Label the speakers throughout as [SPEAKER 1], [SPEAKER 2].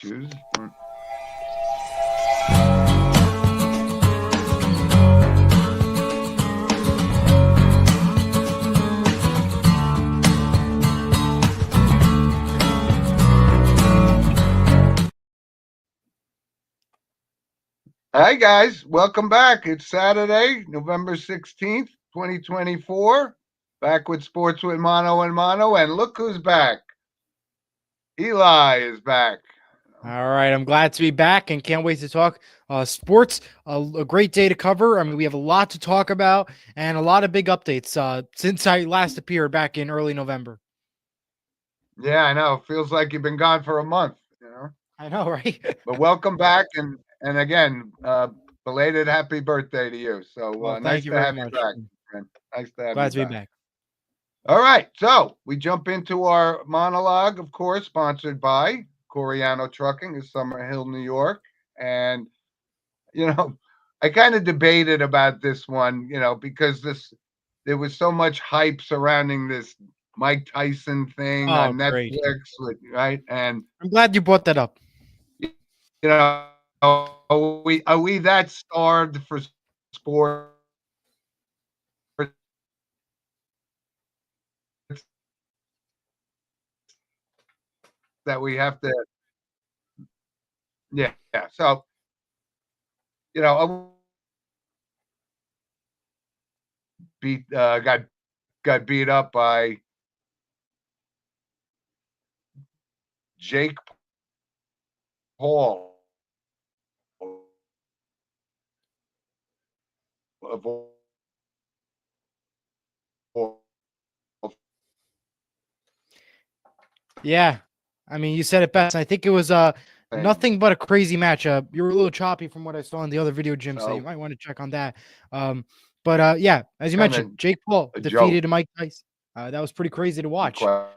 [SPEAKER 1] Choose. Hi, guys. Welcome back. It's Saturday, November 16th, 2024. Back with Sports with Mono and Mono. And look who's back. Eli is back.
[SPEAKER 2] All right, I'm glad to be back and can't wait to talk sports. A great day to cover. I mean, we have a lot to talk about and a lot of big updates since I last appeared back in early November.
[SPEAKER 1] Yeah, I know. Feels like you've been gone for a month,
[SPEAKER 2] I know, right?
[SPEAKER 1] But welcome back. And again, belated happy birthday to you. So
[SPEAKER 2] Well,
[SPEAKER 1] nice
[SPEAKER 2] thank you
[SPEAKER 1] to
[SPEAKER 2] very
[SPEAKER 1] have you
[SPEAKER 2] much.
[SPEAKER 1] back, friend. Nice to have
[SPEAKER 2] Glad
[SPEAKER 1] you
[SPEAKER 2] to be
[SPEAKER 1] back.
[SPEAKER 2] back.
[SPEAKER 1] All right. So we jump into our monologue, of course, sponsored by Coriano Trucking in Summer Hill, New York. And, I kind of debated about this one, because there was so much hype surrounding this Mike Tyson thing
[SPEAKER 2] Oh,
[SPEAKER 1] on
[SPEAKER 2] great.
[SPEAKER 1] Netflix, right? And,
[SPEAKER 2] I'm glad you brought that up.
[SPEAKER 1] are we that starved for sports that we have to, yeah. So, got beat up by Jake Paul of all
[SPEAKER 2] Yeah. I mean, you said it best. I think it was
[SPEAKER 1] things.
[SPEAKER 2] nothing but a crazy match. You were a little choppy from what I saw in the other video, Jim, so you
[SPEAKER 1] So
[SPEAKER 2] might want to check on that. But yeah, as you
[SPEAKER 1] kind of
[SPEAKER 2] mentioned, Jake Paul
[SPEAKER 1] a joke,
[SPEAKER 2] defeated Mike Tyson. That was pretty crazy to
[SPEAKER 1] to be
[SPEAKER 2] watch.
[SPEAKER 1] quite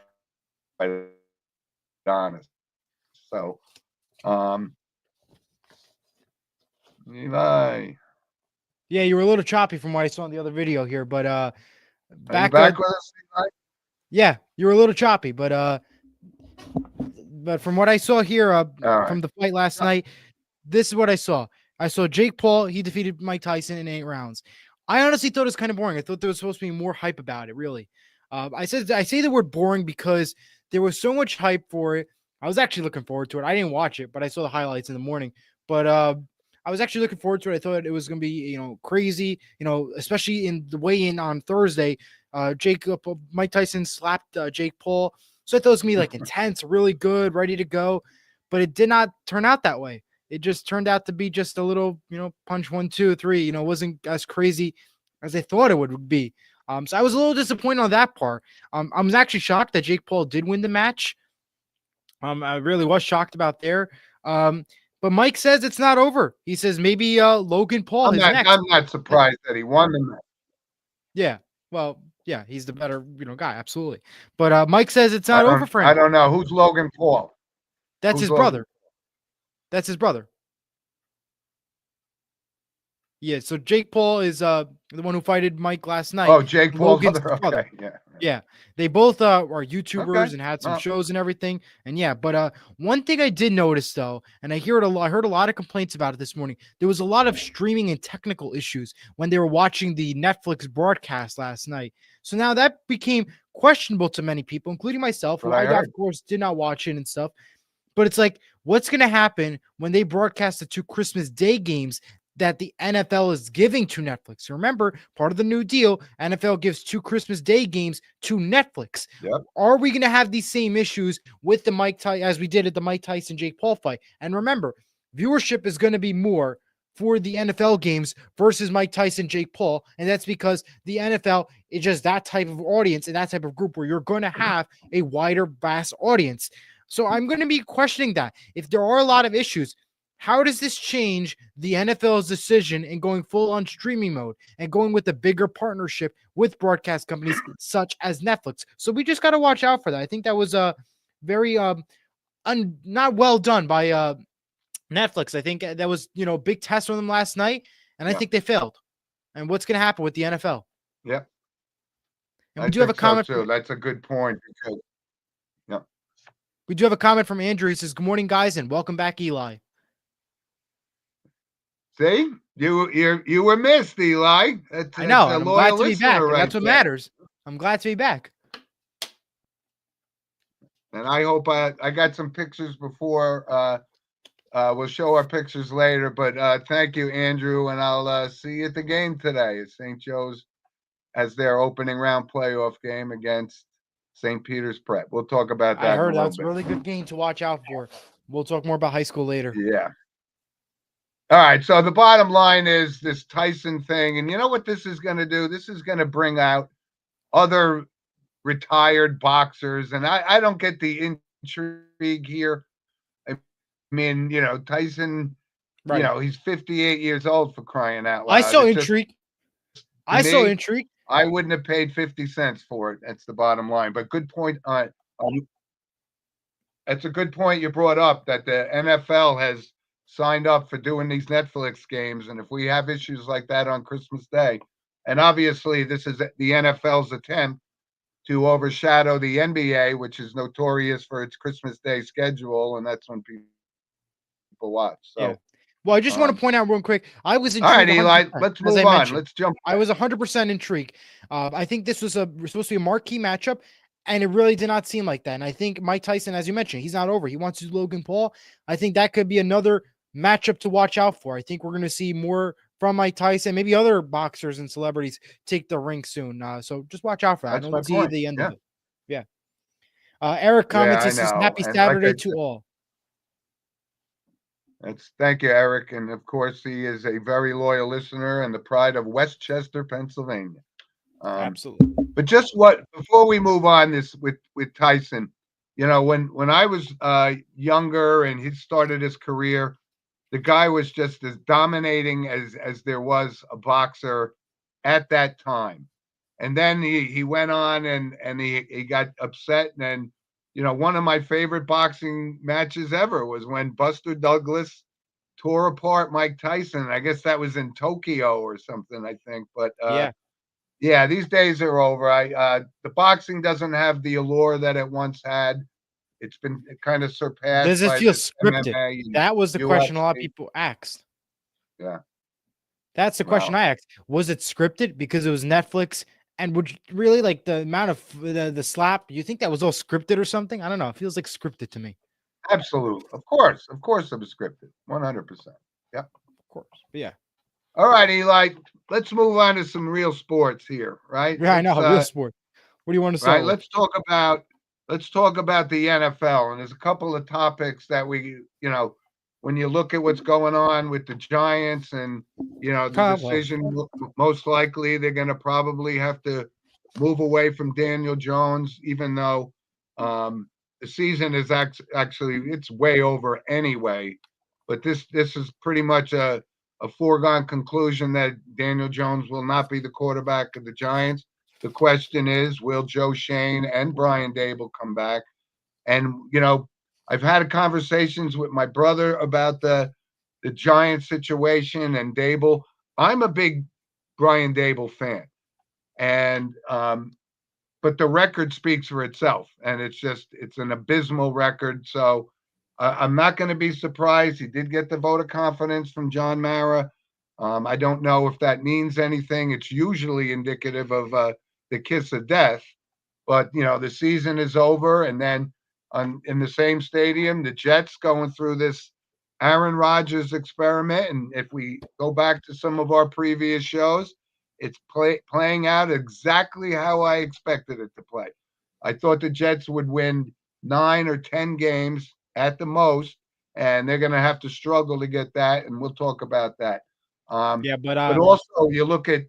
[SPEAKER 1] honest. So, um, Eli,
[SPEAKER 2] Yeah, you were a little choppy from what I saw in the other video here, but
[SPEAKER 1] are you
[SPEAKER 2] back
[SPEAKER 1] back with us, Eli?
[SPEAKER 2] yeah, you were a little choppy, but from what I saw here
[SPEAKER 1] All right.
[SPEAKER 2] from the fight last night, this is what I saw. I saw Jake Paul, he defeated Mike Tyson in 8 rounds. I honestly thought it was kind of boring. I thought there was supposed to be more hype about it, really. I say the word boring because there was so much hype for it. I was actually looking forward to it. I didn't watch it, but I saw the highlights in the morning. But I was actually looking forward to it. I thought it was going to be, crazy, especially in the weigh-in on Thursday. Mike Tyson slapped Jake Paul. So I thought it was going to be like intense, really good, ready to go. But it did not turn out that way. It just turned out to be just a little, punch 1, 2, 3. It wasn't as crazy as I thought it would be. So I was a little disappointed on that part. I was actually shocked that Jake Paul did win the match. I really was shocked about there. But Mike says it's not over. He says maybe Logan Paul
[SPEAKER 1] I'm
[SPEAKER 2] is
[SPEAKER 1] not.
[SPEAKER 2] next.
[SPEAKER 1] I'm not surprised that he won the match.
[SPEAKER 2] Yeah. Well, yeah, he's the better, guy, absolutely. But Mike says it's
[SPEAKER 1] I
[SPEAKER 2] not over
[SPEAKER 1] don't.
[SPEAKER 2] for
[SPEAKER 1] I
[SPEAKER 2] him.
[SPEAKER 1] don't know who's Logan Paul.
[SPEAKER 2] That's
[SPEAKER 1] Who's
[SPEAKER 2] his
[SPEAKER 1] Logan?
[SPEAKER 2] brother. That's his brother. Yeah, so Jake Paul is the one who fighted Mike last night.
[SPEAKER 1] Oh, Jake Paul's
[SPEAKER 2] Logan's
[SPEAKER 1] brother.
[SPEAKER 2] brother.
[SPEAKER 1] Okay. Yeah.
[SPEAKER 2] Yeah, they both are
[SPEAKER 1] Okay.
[SPEAKER 2] YouTubers and had some
[SPEAKER 1] Well,
[SPEAKER 2] shows and everything. And yeah, but one thing I did notice though, and I heard a lot of complaints about it this morning. There was a lot of streaming and technical issues when they were watching the Netflix broadcast last night. So now that became questionable to many people, including myself,
[SPEAKER 1] that's what
[SPEAKER 2] who
[SPEAKER 1] I
[SPEAKER 2] I
[SPEAKER 1] heard.
[SPEAKER 2] of course did not watch it and stuff. But it's like, what's going to happen when they broadcast the 2 Christmas Day games that the NFL is giving to Netflix? Remember, part of the new deal, NFL gives 2 Christmas Day games to Netflix.
[SPEAKER 1] Yep.
[SPEAKER 2] Are we going to have these same issues with the as we did at the Mike Tyson Jake Paul fight? And remember, viewership is going to be more for the NFL games versus Mike Tyson, Jake Paul. And that's because the NFL is just that type of audience and that type of group where you're going to have a wider vast audience. So I'm going to be questioning that. If there are a lot of issues, how does this change the NFL's decision in going full on streaming mode and going with a bigger partnership with broadcast companies such as Netflix? So we just got to watch out for that. I think that was a very not well done by Netflix. I think that was, a big test for them last night, and I
[SPEAKER 1] Yeah.
[SPEAKER 2] think they failed. And what's going to happen with the NFL?
[SPEAKER 1] Yep.
[SPEAKER 2] And
[SPEAKER 1] I
[SPEAKER 2] we do have a
[SPEAKER 1] think so
[SPEAKER 2] comment
[SPEAKER 1] too. That's a good point because. Yeah.
[SPEAKER 2] We do have a comment from Andrew. He says, "Good morning, guys, and welcome back, Eli."
[SPEAKER 1] See, you were missed, Eli.
[SPEAKER 2] I
[SPEAKER 1] That's
[SPEAKER 2] know,
[SPEAKER 1] a
[SPEAKER 2] and I'm
[SPEAKER 1] loyal
[SPEAKER 2] glad to be back,
[SPEAKER 1] listener
[SPEAKER 2] and
[SPEAKER 1] right
[SPEAKER 2] that's what
[SPEAKER 1] there.
[SPEAKER 2] matters. I'm glad to be back.
[SPEAKER 1] And I hope I got some pictures before. We'll show our pictures later, but thank you, Andrew, and I'll see you at the game today at St. Joe's as their opening round playoff game against St. Peter's Prep. We'll talk about
[SPEAKER 2] I
[SPEAKER 1] that in a
[SPEAKER 2] heard
[SPEAKER 1] little
[SPEAKER 2] that's a
[SPEAKER 1] bit.
[SPEAKER 2] really good game to watch out for. We'll talk more about high school later.
[SPEAKER 1] Yeah. All right. So the bottom line is this Tyson thing, and you know what this is going to do? This is going to bring out other retired boxers, and I don't get the intrigue here. I mean, Tyson,
[SPEAKER 2] Right.
[SPEAKER 1] he's 58 years old, for crying out
[SPEAKER 2] I
[SPEAKER 1] loud.
[SPEAKER 2] saw
[SPEAKER 1] It just,
[SPEAKER 2] intrigue.
[SPEAKER 1] to
[SPEAKER 2] I saw
[SPEAKER 1] me,
[SPEAKER 2] intrigue.
[SPEAKER 1] I wouldn't have paid 50 cents for it. That's the bottom line. But good point. That's a good point you brought up, that the NFL has signed up for doing these Netflix games. And if we have issues like that on Christmas Day, and obviously this is the NFL's attempt to overshadow the NBA, which is notorious for its Christmas Day schedule, and that's when people watch.
[SPEAKER 2] Yeah.
[SPEAKER 1] So,
[SPEAKER 2] Well, I just want to point out real quick. I was
[SPEAKER 1] all right,
[SPEAKER 2] intrigued
[SPEAKER 1] Eli,
[SPEAKER 2] 100%,
[SPEAKER 1] let's
[SPEAKER 2] as I
[SPEAKER 1] move on.
[SPEAKER 2] mentioned.
[SPEAKER 1] Let's jump.
[SPEAKER 2] I was 100% intrigued. I think this was supposed to be a marquee matchup, and it really did not seem like that. And I think Mike Tyson, as you mentioned, he's not over. He wants to do Logan Paul. I think that could be another matchup to watch out for. I think we're going to see more from Mike Tyson, maybe other boxers and celebrities take the ring soon. So just watch out for that. I
[SPEAKER 1] That's my
[SPEAKER 2] don't see
[SPEAKER 1] point.
[SPEAKER 2] the end
[SPEAKER 1] Yeah.
[SPEAKER 2] of it. Yeah. Eric
[SPEAKER 1] Yeah,
[SPEAKER 2] comments,
[SPEAKER 1] I
[SPEAKER 2] he says,
[SPEAKER 1] know.
[SPEAKER 2] "Happy
[SPEAKER 1] And like I
[SPEAKER 2] Saturday to
[SPEAKER 1] said,
[SPEAKER 2] all."
[SPEAKER 1] thank you, Eric. And of course, he is a very loyal listener and the pride of Westchester, Pennsylvania.
[SPEAKER 2] Absolutely.
[SPEAKER 1] But before we move on this with Tyson, when I was younger and he started his career, the guy was just as dominating as there was a boxer at that time. And then he went on and he got upset. And then, one of my favorite boxing matches ever was when Buster Douglas tore apart Mike Tyson. I guess that was in Tokyo or something, I think. But
[SPEAKER 2] Yeah.
[SPEAKER 1] yeah, these days are over. The boxing doesn't have the allure that it once had. It's been kind of surpassed
[SPEAKER 2] Does it
[SPEAKER 1] by
[SPEAKER 2] feel
[SPEAKER 1] the
[SPEAKER 2] scripted?
[SPEAKER 1] MMA and
[SPEAKER 2] That was the question a lot of
[SPEAKER 1] UFC.
[SPEAKER 2] people asked.
[SPEAKER 1] Yeah.
[SPEAKER 2] That's the question
[SPEAKER 1] Well,
[SPEAKER 2] I asked. Was it scripted because it was Netflix? And would you really like the amount of the slap? You think that was all scripted or something? I don't know. It feels like scripted to me.
[SPEAKER 1] absolutely. Of course it was scripted. 100%. Yep.
[SPEAKER 2] Of course. But yeah.
[SPEAKER 1] All right, Eli. Let's move on to some real sports here, right?
[SPEAKER 2] Yeah, I know. Real sport. What do you want to
[SPEAKER 1] Right.
[SPEAKER 2] start with?
[SPEAKER 1] Let's talk about the NFL. And there's a couple of topics that when you look at what's going on with the Giants and the
[SPEAKER 2] Well,
[SPEAKER 1] decision, most likely they're going to probably have to move away from Daniel Jones, even though the season is actually it's way over anyway. But this is pretty much a foregone conclusion that Daniel Jones will not be the quarterback of the Giants. The question is, will Joe Shane and Brian Dable come back? And I've had conversations with my brother about the Giants situation and Dable. I'm a big Brian Dable fan, and but the record speaks for itself, and it's an abysmal record. So I'm not going to be surprised. He did get the vote of confidence from John Mara. I don't know if that means anything. It's usually indicative of the kiss of death, but the season is over, and then in the same stadium, the Jets going through this Aaron Rodgers experiment. And if we go back to some of our previous shows, it's playing out exactly how I expected it to play. I thought the Jets would win 9 or 10 games at the most, and they're going to have to struggle to get that. And we'll talk about that.
[SPEAKER 2] yeah,
[SPEAKER 1] But also, you look at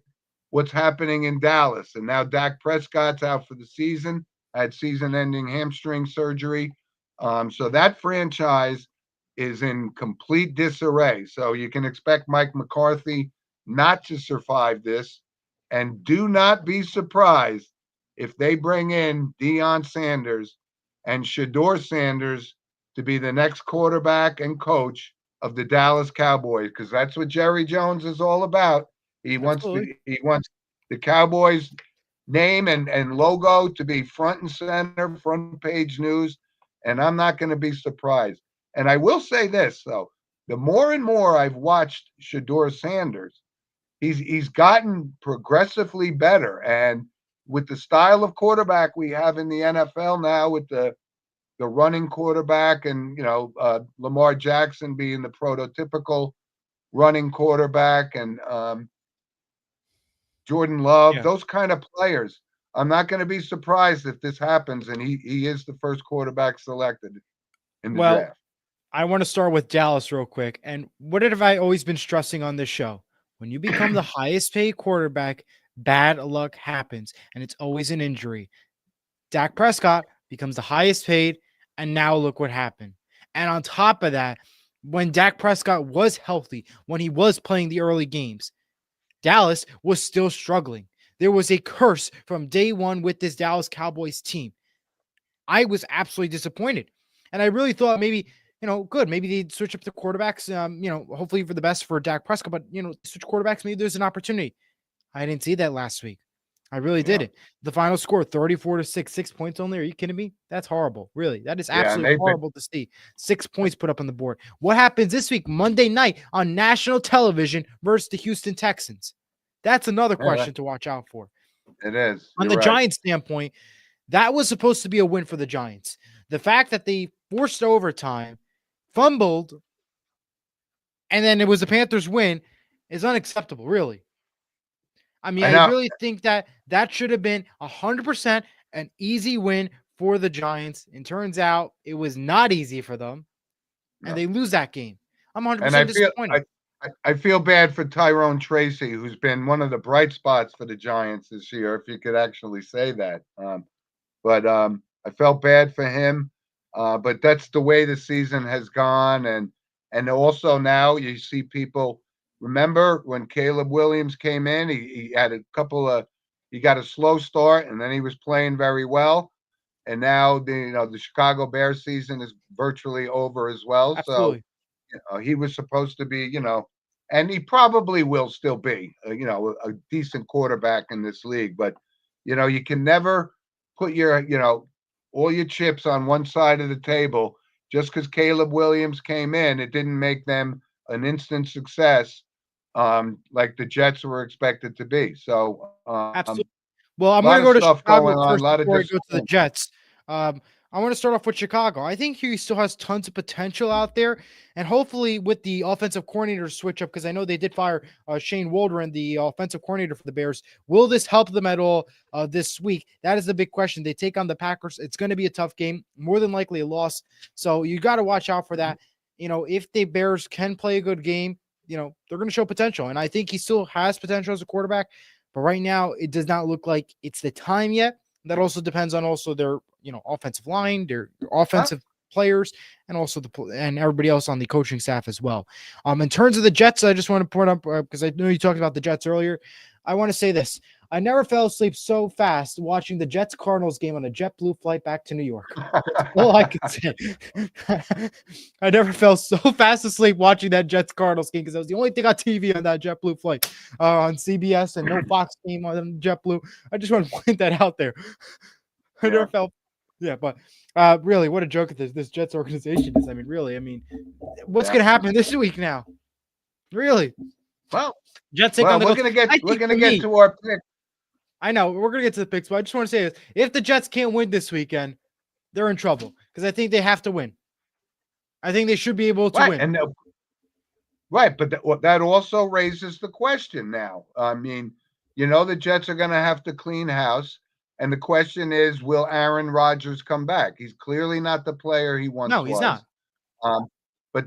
[SPEAKER 1] what's happening in Dallas, and now Dak Prescott's out for the season, had season-ending hamstring surgery. So that franchise is in complete disarray. So you can expect Mike McCarthy not to survive this. And do not be surprised if they bring in Deion Sanders and Shador Sanders to be the next quarterback and coach of the Dallas Cowboys, because that's what Jerry Jones is all about. He wants the Cowboys name and logo to be front and center, front page news. and I'm not going to be surprised. And I will say this though: the more and more I've watched Shador Sanders, he's gotten progressively better, and with the style of quarterback we have in the NFL now, with the running quarterback, and Lamar Jackson being the prototypical running quarterback, and Jordan Love,
[SPEAKER 2] Yeah.
[SPEAKER 1] those kind of players. I'm not going to be surprised if this happens, and he is the first quarterback selected in the
[SPEAKER 2] Well,
[SPEAKER 1] draft.
[SPEAKER 2] I want to start with Dallas real quick. And what have I always been stressing on this show? When you become the highest paid quarterback, bad luck happens, and it's always an injury. Dak Prescott becomes the highest paid, and now look what happened. And on top of that, when Dak Prescott was healthy, when he was playing the early games, Dallas was still struggling. There was a curse from day one with this Dallas Cowboys team. I was absolutely disappointed. And I really thought maybe, good. Maybe they'd switch up the quarterbacks, hopefully for the best for Dak Prescott. But, switch quarterbacks, maybe there's an opportunity. I didn't see that last week. I really
[SPEAKER 1] Yeah,
[SPEAKER 2] didn't. The final score, 34-6, 6 points only. Are you kidding me? That's horrible. Really. That is
[SPEAKER 1] yeah, and
[SPEAKER 2] absolutely
[SPEAKER 1] they've been
[SPEAKER 2] horrible to see. 6 points put up on the board. What happens this week, Monday night on national television versus the Houston Texans? That's another
[SPEAKER 1] yeah,
[SPEAKER 2] question to watch out for.
[SPEAKER 1] it is.
[SPEAKER 2] On
[SPEAKER 1] You're
[SPEAKER 2] the
[SPEAKER 1] right.
[SPEAKER 2] Giants standpoint, that was supposed to be a win for the Giants. The fact that they forced overtime, fumbled, and then it was the Panthers' win is unacceptable, really. I mean,
[SPEAKER 1] I
[SPEAKER 2] I
[SPEAKER 1] know.
[SPEAKER 2] really think that should have been 100% an easy win for the Giants. And turns out it was not easy for them, and
[SPEAKER 1] No.
[SPEAKER 2] they lose that game. I'm
[SPEAKER 1] And
[SPEAKER 2] 100% disappointed.
[SPEAKER 1] I feel bad for Tyrone Tracy, who's been one of the bright spots for the Giants this year, if you could actually say that. But I felt bad for him. But that's the way the season has gone, and also now you see people. Remember when Caleb Williams came in? He had a couple of. He got a slow start, and then he was playing very well. And now the Chicago Bears season is virtually over as well. So
[SPEAKER 2] Absolutely.
[SPEAKER 1] he was supposed to be, and he probably will still be, a decent quarterback in this league. But you can never put all your chips on one side of the table. Just because Caleb Williams came in, it didn't make them an instant success, like the Jets were expected to be. So
[SPEAKER 2] Absolutely. Well,
[SPEAKER 1] a
[SPEAKER 2] I'm going
[SPEAKER 1] lot
[SPEAKER 2] to
[SPEAKER 1] of
[SPEAKER 2] go to
[SPEAKER 1] stuff
[SPEAKER 2] Chicago
[SPEAKER 1] going on, a
[SPEAKER 2] first
[SPEAKER 1] lot of
[SPEAKER 2] before I go to the
[SPEAKER 1] disappointment.
[SPEAKER 2] Jets. I want to start off with Chicago. I think he still has tons of potential out there, and hopefully with the offensive coordinator switch up, because I know they did fire Shane Waldron, the offensive coordinator for the Bears. Will this help them at all this week? That is the big question. They take on the Packers. It's going to be a tough game, more than likely a loss. So you got to watch out for that. If the Bears can play a good game, they're going to show potential, and I think he still has potential as a quarterback. But right now, it does not look like it's the time yet. That also depends on also their offensive line, their
[SPEAKER 1] Huh?
[SPEAKER 2] offensive players, and also and everybody else on the coaching staff as well. In terms of the Jets, I just want to point up because I know you talked about the Jets earlier. I want to say this: I never fell asleep so fast watching the Jets Cardinals game on a JetBlue flight back to New York. That's all I could say. I never fell so fast asleep watching that Jets Cardinals game because that was the only thing on TV on that JetBlue flight on CBS, and no Fox game on JetBlue. I just want to point that out there. I
[SPEAKER 1] Yeah,
[SPEAKER 2] never felt, yeah, but really, what a joke this Jets organization is. I mean, really, what's
[SPEAKER 1] yeah.
[SPEAKER 2] going to happen this week now? Really,
[SPEAKER 1] Well,
[SPEAKER 2] Jets take on
[SPEAKER 1] well,
[SPEAKER 2] the
[SPEAKER 1] we're
[SPEAKER 2] Colts.
[SPEAKER 1] gonna get
[SPEAKER 2] I
[SPEAKER 1] we're
[SPEAKER 2] think
[SPEAKER 1] gonna
[SPEAKER 2] for
[SPEAKER 1] get
[SPEAKER 2] me,
[SPEAKER 1] to our pick.
[SPEAKER 2] I know we're going to get to the picks, but I just want to say this: if the Jets can't win this weekend, they're in trouble because I think they have to win. I think they should be able to
[SPEAKER 1] Right,
[SPEAKER 2] win.
[SPEAKER 1] and right, but that also raises the question now. I mean, the Jets are going to have to clean house, and the question is, will Aaron Rodgers come back? He's clearly not the player he once
[SPEAKER 2] No, he's
[SPEAKER 1] was.
[SPEAKER 2] not.
[SPEAKER 1] But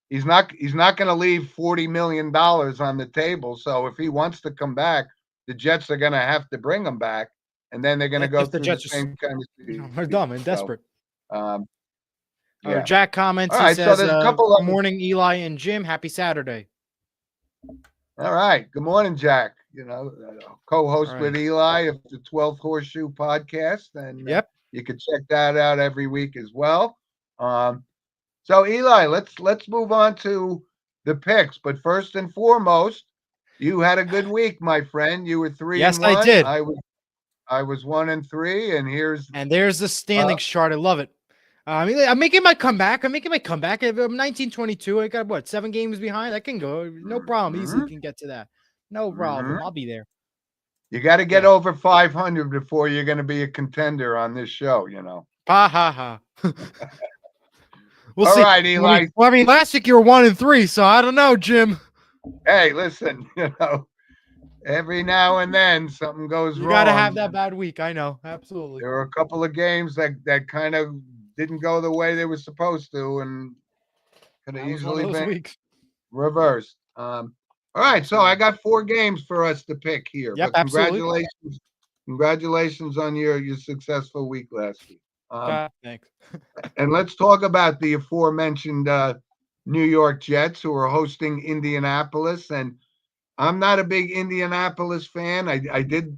[SPEAKER 1] he's not going to leave $40 million on the table. So if he wants to come back, the Jets are going to have to bring him back, and then they're going to go
[SPEAKER 2] If the
[SPEAKER 1] through the
[SPEAKER 2] Jets are,
[SPEAKER 1] same kind of
[SPEAKER 2] are
[SPEAKER 1] season.
[SPEAKER 2] dumb and
[SPEAKER 1] So
[SPEAKER 2] desperate.
[SPEAKER 1] yeah.
[SPEAKER 2] Jack comments.
[SPEAKER 1] All
[SPEAKER 2] He
[SPEAKER 1] right. So
[SPEAKER 2] says,
[SPEAKER 1] there's a couple
[SPEAKER 2] "Good
[SPEAKER 1] of
[SPEAKER 2] morning, Eli and Jim. Happy Saturday."
[SPEAKER 1] All right. Good morning, Jack.
[SPEAKER 2] All
[SPEAKER 1] Co-host with
[SPEAKER 2] right.
[SPEAKER 1] Eli of the 12th Horseshoe podcast, and
[SPEAKER 2] Yep.
[SPEAKER 1] you can check that out every week as well. So Eli, let's move on to the picks. But first and foremost, you had a good week, my friend. You were three
[SPEAKER 2] Yes,
[SPEAKER 1] and
[SPEAKER 2] I
[SPEAKER 1] one.
[SPEAKER 2] did.
[SPEAKER 1] I was 1-3, and here's
[SPEAKER 2] And there's the
[SPEAKER 1] uh,
[SPEAKER 2] standings chart. I love it. I mean, I'm making my comeback. I'm 1922. I got what, 7 games behind? I can go. No problem. Easily
[SPEAKER 1] Mhm,
[SPEAKER 2] can get to that. No problem.
[SPEAKER 1] mhm.
[SPEAKER 2] I'll be there.
[SPEAKER 1] You got to get
[SPEAKER 2] Yeah.
[SPEAKER 1] over 500 before you're going to be a contender on this show.
[SPEAKER 2] Ha ha ha. We'll
[SPEAKER 1] All
[SPEAKER 2] see.
[SPEAKER 1] right, Eli.
[SPEAKER 2] I mean, last week you were 1-3, so I don't know, Jim.
[SPEAKER 1] Hey, listen, every now and then something goes
[SPEAKER 2] You got to
[SPEAKER 1] wrong.
[SPEAKER 2] have that bad week. I know. Absolutely.
[SPEAKER 1] There were a couple of games that kind of didn't go the way they were supposed to, and could have
[SPEAKER 2] That was one of
[SPEAKER 1] easily
[SPEAKER 2] those
[SPEAKER 1] been
[SPEAKER 2] weeks.
[SPEAKER 1] reversed. All right, so I
[SPEAKER 2] Absolutely.
[SPEAKER 1] got 4 games for us to pick here,
[SPEAKER 2] Yep.
[SPEAKER 1] but
[SPEAKER 2] Absolutely.
[SPEAKER 1] congratulations on your successful week last week.
[SPEAKER 2] Thanks.
[SPEAKER 1] And let's talk about the aforementioned New York Jets who are hosting Indianapolis. And I'm not a big Indianapolis fan. I did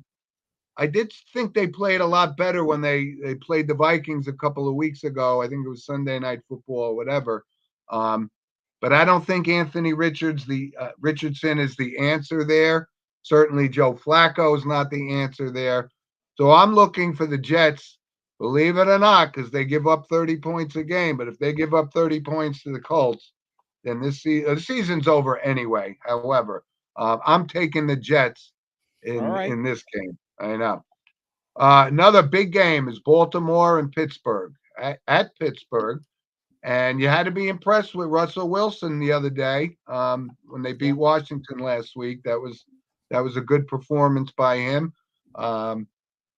[SPEAKER 1] think they played a lot better when they played the Vikings a couple of weeks ago. I think it was Sunday Night Football or whatever. Um, but I don't think Anthony Richardson is the answer there. Certainly, Joe Flacco is not the answer there. So I'm looking for the Jets, believe it or not, because they give up 30 points a game. But if they give up 30 points to the Colts, then the season's over anyway. However, I'm taking the Jets
[SPEAKER 2] All right.
[SPEAKER 1] in this game. I know. Another big game is Baltimore and Pittsburgh at Pittsburgh. And you had to be impressed with Russell Wilson the other day when they beat
[SPEAKER 2] Yeah.
[SPEAKER 1] Washington last week. That was a good performance by him. Um,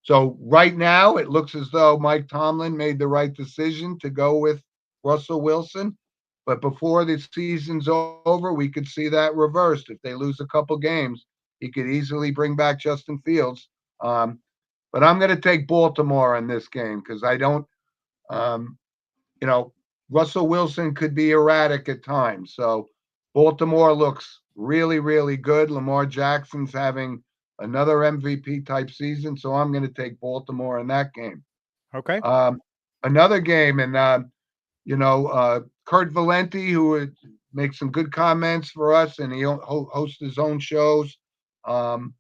[SPEAKER 1] so right now, it looks as though Mike Tomlin made the right decision to go with Russell Wilson. But before the season's over, we could see that reversed. If they lose a couple games, he could easily bring back Justin Fields. Um, but I'm going to take Baltimore in this game because I don't. Um, you know, Russell Wilson could be erratic at times. So Baltimore looks really, really good. Lamar Jackson's having another MVP type season. So I'm going to take Baltimore in that game.
[SPEAKER 2] Okay.
[SPEAKER 1] Um, Another game, and, Kurt Valenti, who makes some good comments for us, and he hosts his own shows. Um,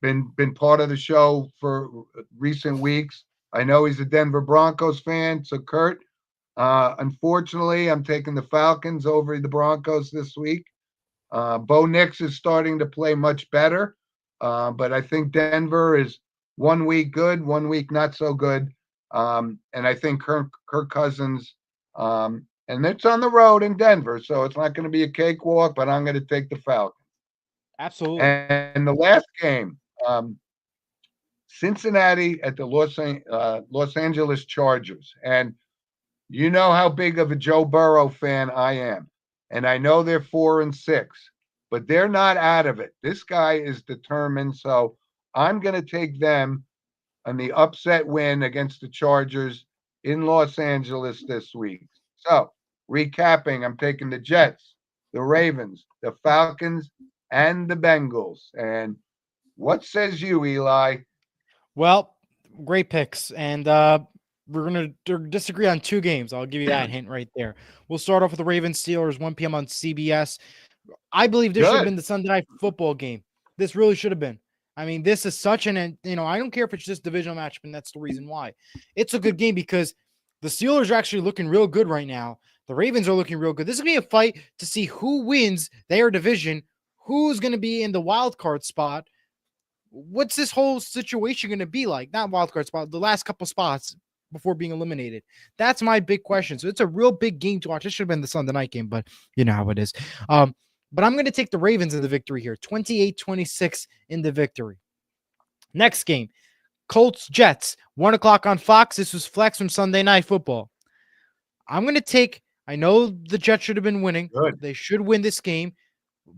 [SPEAKER 1] been part of the show for recent weeks. I know he's a Denver Broncos fan. So Kurt, unfortunately, I'm taking the Falcons over the Broncos this week. Bo Nix is starting to play much better, but I think Denver is 1 week good, 1 week not so good. And I think Kirk Cousins, and it's on the road in Denver, so it's not going to be a cakewalk, but I'm going to take the Falcons.
[SPEAKER 2] Absolutely.
[SPEAKER 1] And the last game, Cincinnati at the Los Angeles Chargers. And you know how big of a Joe Burrow fan I am. And I know they're 4-6, but they're not out of it. This guy is determined. So I'm going to take them on the upset win against the Chargers in Los Angeles this week. So recapping, I'm taking the Jets, the Ravens, the Falcons, and the Bengals. And what says you, Eli?
[SPEAKER 2] Well, great picks. And we're going to disagree on 2 games. I'll give you that hint right there. We'll start off with the Ravens Steelers, 1 p.m. on CBS. I believe this should have
[SPEAKER 1] Good.
[SPEAKER 2] been the Sunday night football game. This really should have been. I mean, this is such an, I don't care if it's just divisional matchup, and that's the reason why. It's a good game because the Steelers are actually looking real good right now. The Ravens are looking real good. This is going to be a fight to see who wins their division, who's going to be in the wild card spot. What's this whole situation going to be like? Not wild card spot, the last couple spots before being eliminated. That's my big question. So it's a real big game to watch. It should have been the Sunday night game, but you know how it is. But I'm going to take the Ravens in the victory here, 28-26 in the victory. Next game, Colts Jets, 1 o'clock on Fox. This was flex from Sunday Night Football. I'm going to take, I know the Jets should have been winning.
[SPEAKER 1] Good.
[SPEAKER 2] They should win this game,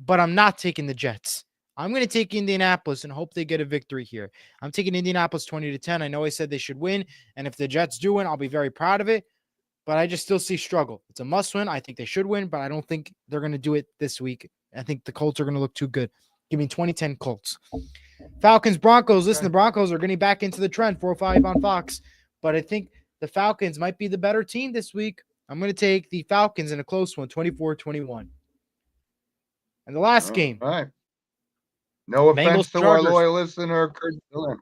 [SPEAKER 2] but I'm not taking the Jets. I'm going to take Indianapolis and hope they get a victory here. I'm taking Indianapolis 20-10. I know I said they should win, and if the Jets do win, I'll be very proud of it, but I just still see struggle. It's a must win. I think they should win, but I don't think they're going to do it this week. I think the Colts are going to look too good. Give me 20-10 Colts. Falcons, Broncos. Listen, the Broncos are getting back into the trend, 4-5 on Fox, but I think the Falcons might be the better team this week. I'm going to take the Falcons in a close one, 24-21. And the last game.
[SPEAKER 1] All right. No
[SPEAKER 2] Bengals,
[SPEAKER 1] offense to our
[SPEAKER 2] Chargers.
[SPEAKER 1] loyal listener, Kurt Valenti.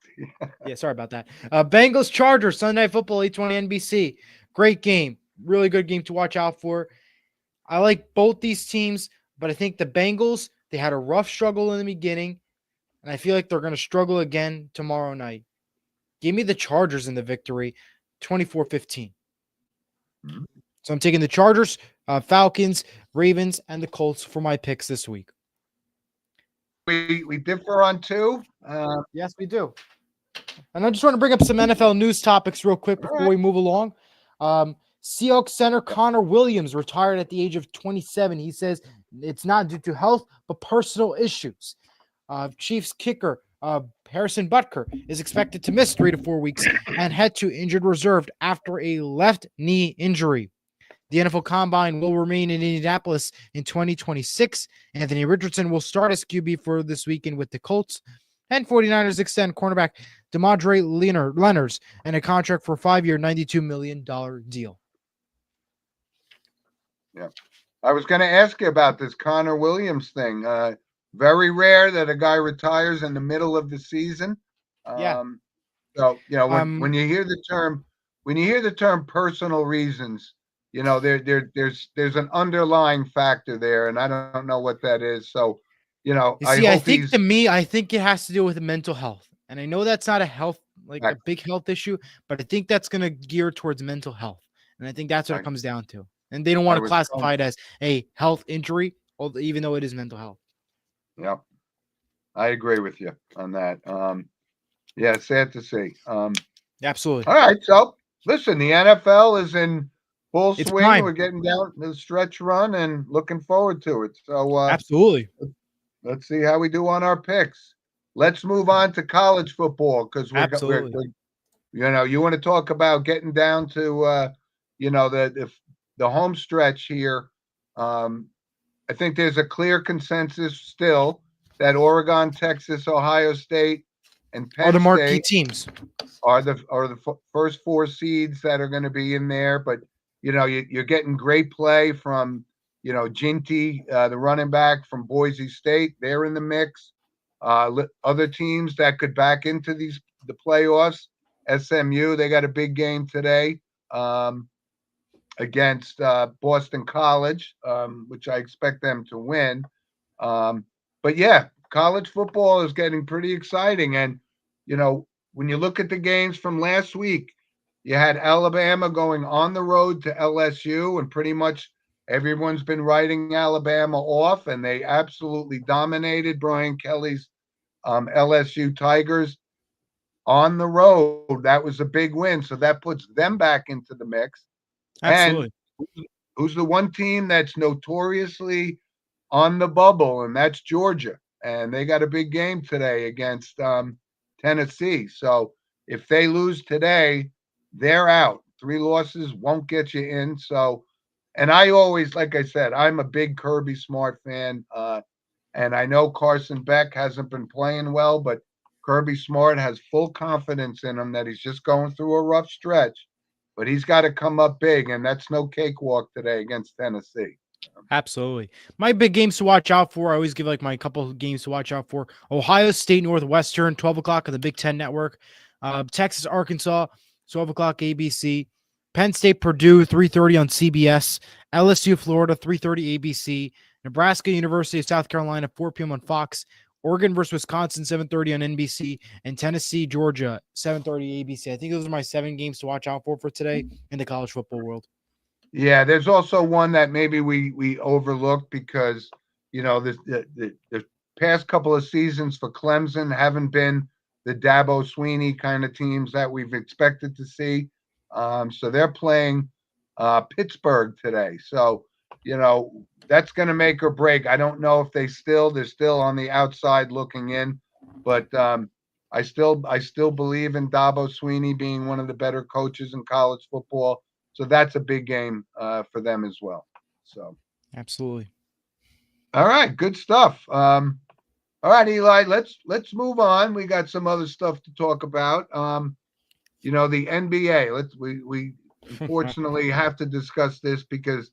[SPEAKER 2] Yeah, sorry about that. Bengals, Chargers, Sunday Night Football, 820 NBC. Great game. Really good game to watch out for. I like both these teams, but I think the Bengals, they had a rough struggle in the beginning, and I feel like they're going to struggle again tomorrow night. Give me the Chargers in the victory, 24-15.
[SPEAKER 1] Mhm.
[SPEAKER 2] So I'm taking the Chargers, Falcons, Ravens, and the Colts for my picks this week.
[SPEAKER 1] We differ on two.
[SPEAKER 2] Yes, we do. And I just want to bring up some NFL news topics real quick before
[SPEAKER 1] Alright.
[SPEAKER 2] we move along. Seahawks center Connor Williams retired at the age of 27. He says it's not due to health, but personal issues. Chiefs kicker Harrison Butker is expected to miss 3 to 4 weeks and head to injured reserve after a left knee injury. The NFL Combine will remain in Indianapolis in 2026. Anthony Richardson will start as QB for this weekend with the Colts. And 49ers extend cornerback DeMondre Leonard and a contract for a 5-year, $92 million deal.
[SPEAKER 1] Yeah. I was going to ask you about this Connor Williams thing. Very rare that a guy retires in the middle of the season.
[SPEAKER 2] Yeah.
[SPEAKER 1] So, when you hear the term personal reasons, there's an underlying factor there, and I don't know what that is. So,
[SPEAKER 2] I think to me, I think it has to do with mental health. And I know that's not a big health issue, but I think that's going to gear towards mental health. And I think that's what it comes down to. And they don't want to classify it as a health injury, even though it is mental health.
[SPEAKER 1] Yep. I agree with you on that. Yeah, sad to see.
[SPEAKER 2] Absolutely.
[SPEAKER 1] All right. So listen, the NFL is in full swing.
[SPEAKER 2] Time.
[SPEAKER 1] We're getting down the stretch run and looking forward to it. So
[SPEAKER 2] absolutely.
[SPEAKER 1] Let's see how we do on our picks. Let's move on to college football because we're you want to talk about getting down to the home stretch here. I think there's a clear consensus still that Oregon, Texas, Ohio State, and Penn
[SPEAKER 2] State the marquee
[SPEAKER 1] State
[SPEAKER 2] teams
[SPEAKER 1] are the first 4 seeds that are going to be in there. But you're getting great play from Ginty, the running back from Boise State. They're in the mix. Other teams that could back into the playoffs. SMU, they got a big game today against Boston College, which I expect them to win. But yeah, college football is getting pretty exciting. And, when you look at the games from last week, you had Alabama going on the road to LSU, and pretty much everyone's been writing Alabama off, and they absolutely dominated Brian Kelly's LSU Tigers on the road. That was a big win. So that puts them back into the mix.
[SPEAKER 2] Absolutely.
[SPEAKER 1] And who's the one team that's notoriously on the bubble, and that's Georgia. And they got a big game today against Tennessee. So if they lose today, they're out. 3 losses won't get you in. So, and I always, like I said, I'm a big Kirby Smart fan. And I know Carson Beck hasn't been playing well, but Kirby Smart has full confidence in him that he's just going through a rough stretch. But he's got to come up big, and that's no cakewalk today against Tennessee.
[SPEAKER 2] Absolutely. My big games to watch out for, I always give my couple of games to watch out for. Ohio State Northwestern, 12 o'clock on the Big Ten Network. Texas, Arkansas, 12 o'clock ABC. Penn State, Purdue, 3:30 on CBS. LSU, Florida, 3:30 ABC. Nebraska, University of South Carolina, 4 p.m. on Fox. Oregon versus Wisconsin, 7:30 on NBC. And Tennessee, Georgia, 7:30 ABC. I think those are my 7 games to watch out for today in the college football world.
[SPEAKER 1] Yeah, there's also one that maybe we overlooked because, the past couple of seasons for Clemson haven't been the Dabo Sweeney kind of teams that we've expected to see. So they're playing Pittsburgh today. So, that's going to make or break. I don't know if they're still on the outside looking in, but I still believe in Dabo Sweeney being one of the better coaches in college football. So that's a big game for them as well. So
[SPEAKER 2] absolutely.
[SPEAKER 1] All right, good stuff. All right, Eli, let's move on. We got some other stuff to talk about. The NBA. We unfortunately have to discuss this because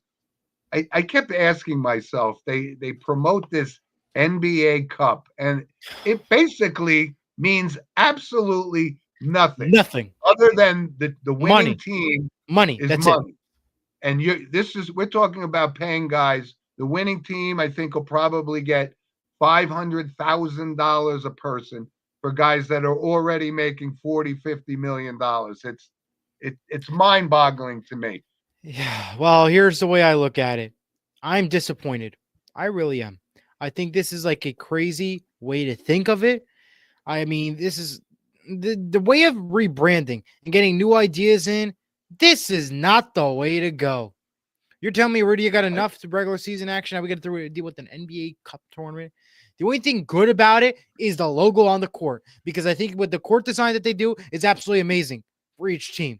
[SPEAKER 1] I kept asking myself, they promote this NBA Cup, and it basically means absolutely nothing
[SPEAKER 2] Nothing
[SPEAKER 1] other than the winning
[SPEAKER 2] money.
[SPEAKER 1] team
[SPEAKER 2] Money.
[SPEAKER 1] is
[SPEAKER 2] That's it.
[SPEAKER 1] money. And we're talking about paying guys. The winning team, I think, will probably get $500,000 a person for guys that are already making $40-50 million. It's mind-boggling to me.
[SPEAKER 2] Yeah. Well, here's the way I look at it. I'm disappointed. I really am. I think this is like a crazy way to think of it. I mean, this is the way of rebranding and getting new ideas in. This is not the way to go. You're telling me already you got enough to regular season action. Now we got to deal with an NBA Cup tournament. The only thing good about it is the logo on the court, because I think with the court design that they do is absolutely amazing for each team.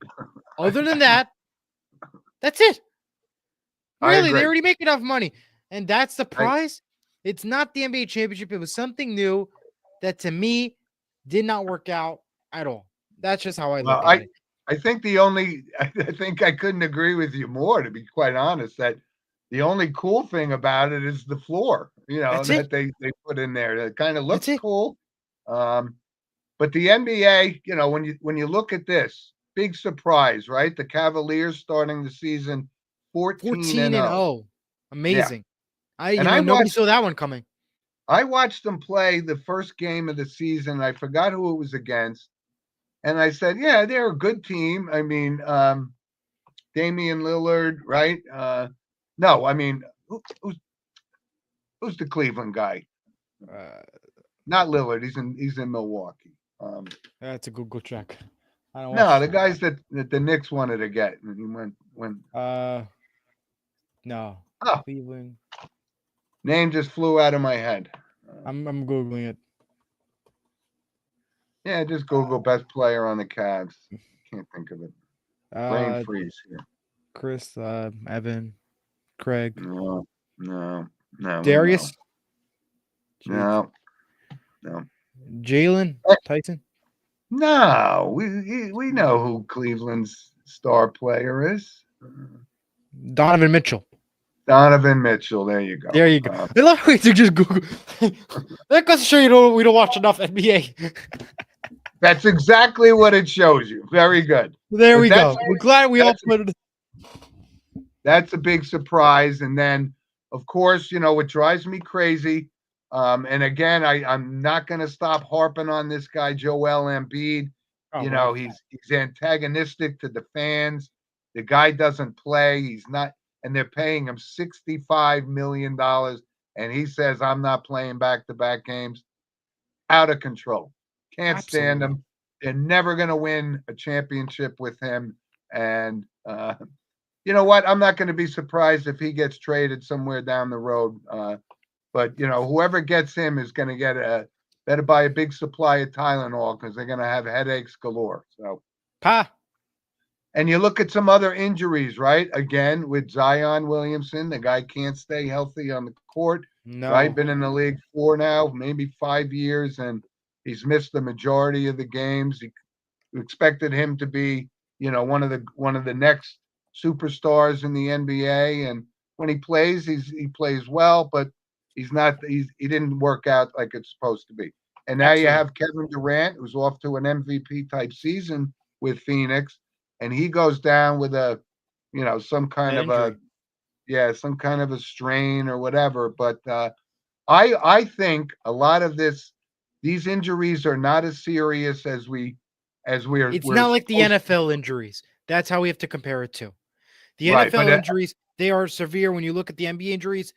[SPEAKER 2] Other than that, that's it.
[SPEAKER 1] I
[SPEAKER 2] Really, they
[SPEAKER 1] agree.
[SPEAKER 2] already make enough money. And that's the
[SPEAKER 1] I,
[SPEAKER 2] prize. It's not the NBA championship. It was something new that to me did not work out at all. That's just how I
[SPEAKER 1] well,
[SPEAKER 2] look at it.
[SPEAKER 1] I think I think I couldn't agree with you more, to be quite honest. That the only cool thing about it is the floor,
[SPEAKER 2] That's it.
[SPEAKER 1] that they put in there. That kind of
[SPEAKER 2] That's
[SPEAKER 1] looks
[SPEAKER 2] it.
[SPEAKER 1] cool. Um, but the NBA, when you look at this, big surprise, right? The Cavaliers starting the season 14
[SPEAKER 2] 14
[SPEAKER 1] and
[SPEAKER 2] and
[SPEAKER 1] 0.
[SPEAKER 2] 0.
[SPEAKER 1] Yeah.
[SPEAKER 2] Amazing.
[SPEAKER 1] And
[SPEAKER 2] Nobody saw that one coming.
[SPEAKER 1] I watched them play the first game of the season. I forgot who it was against. And I said, yeah, they're a good team. I mean, Damian Lillard, right? No, I mean, who's the Cleveland guy?
[SPEAKER 2] Uh,
[SPEAKER 1] Not Lillard. He's in Milwaukee.
[SPEAKER 2] that's a Google check. I don't
[SPEAKER 1] No,
[SPEAKER 2] watch.
[SPEAKER 1] the guys that the Knicks wanted to get, and he went.
[SPEAKER 2] No.
[SPEAKER 1] Oh,
[SPEAKER 2] Cleveland.
[SPEAKER 1] name just flew out of my head.
[SPEAKER 2] I'm googling it.
[SPEAKER 1] Yeah, just Google best player on the Cavs. Can't think of it. Brain
[SPEAKER 2] Uh,
[SPEAKER 1] freeze here.
[SPEAKER 2] Chris, Evan, Craig,
[SPEAKER 1] No, no, no,
[SPEAKER 2] Darius,
[SPEAKER 1] no, no.
[SPEAKER 2] Jalen, Tyson,
[SPEAKER 1] No, we know who Cleveland's star player is.
[SPEAKER 2] Donovan Mitchell.
[SPEAKER 1] Donovan Mitchell. There you go.
[SPEAKER 2] There you go. I love how you just Google. That goes to show we don't watch enough NBA.
[SPEAKER 1] That's exactly what it shows you. Very good.
[SPEAKER 2] There
[SPEAKER 1] But
[SPEAKER 2] we go. We're glad we all put it.
[SPEAKER 1] That's a big surprise. And then, of course, what drives me crazy. And again, I'm not going to stop harping on this guy, Joel Embiid.
[SPEAKER 2] Oh, well.
[SPEAKER 1] He's antagonistic to the fans. The guy doesn't play. He's not, and they're paying him $65 million. And he says, I'm not playing back-to-back games. Out of control. Can't stand him. They're never going to win a championship with him. And you know what? I'm not going to be surprised if he gets traded somewhere down the road. But whoever gets him is going to better buy a big supply of Tylenol, because they're going to have headaches galore. So, and you look at some other injuries, right? Again, with Zion Williamson, the guy can't stay healthy on the court.
[SPEAKER 2] No.
[SPEAKER 1] Right? Been in the league 4 now, maybe 5 years, and he's missed the majority of the games. You expected him to be, one of the next superstars in the NBA, and when he plays, he plays well, but he didn't work out like it's supposed to be. And now you have Kevin Durant, who's off to an MVP type season with Phoenix, and he goes down with some kind of some kind of a strain or whatever. But I think a lot of these injuries are not as serious as we're.
[SPEAKER 2] It's not like the NFL injuries. That's how we have to compare it to. The NFL injuries, they are severe. When you look at the NBA injuries,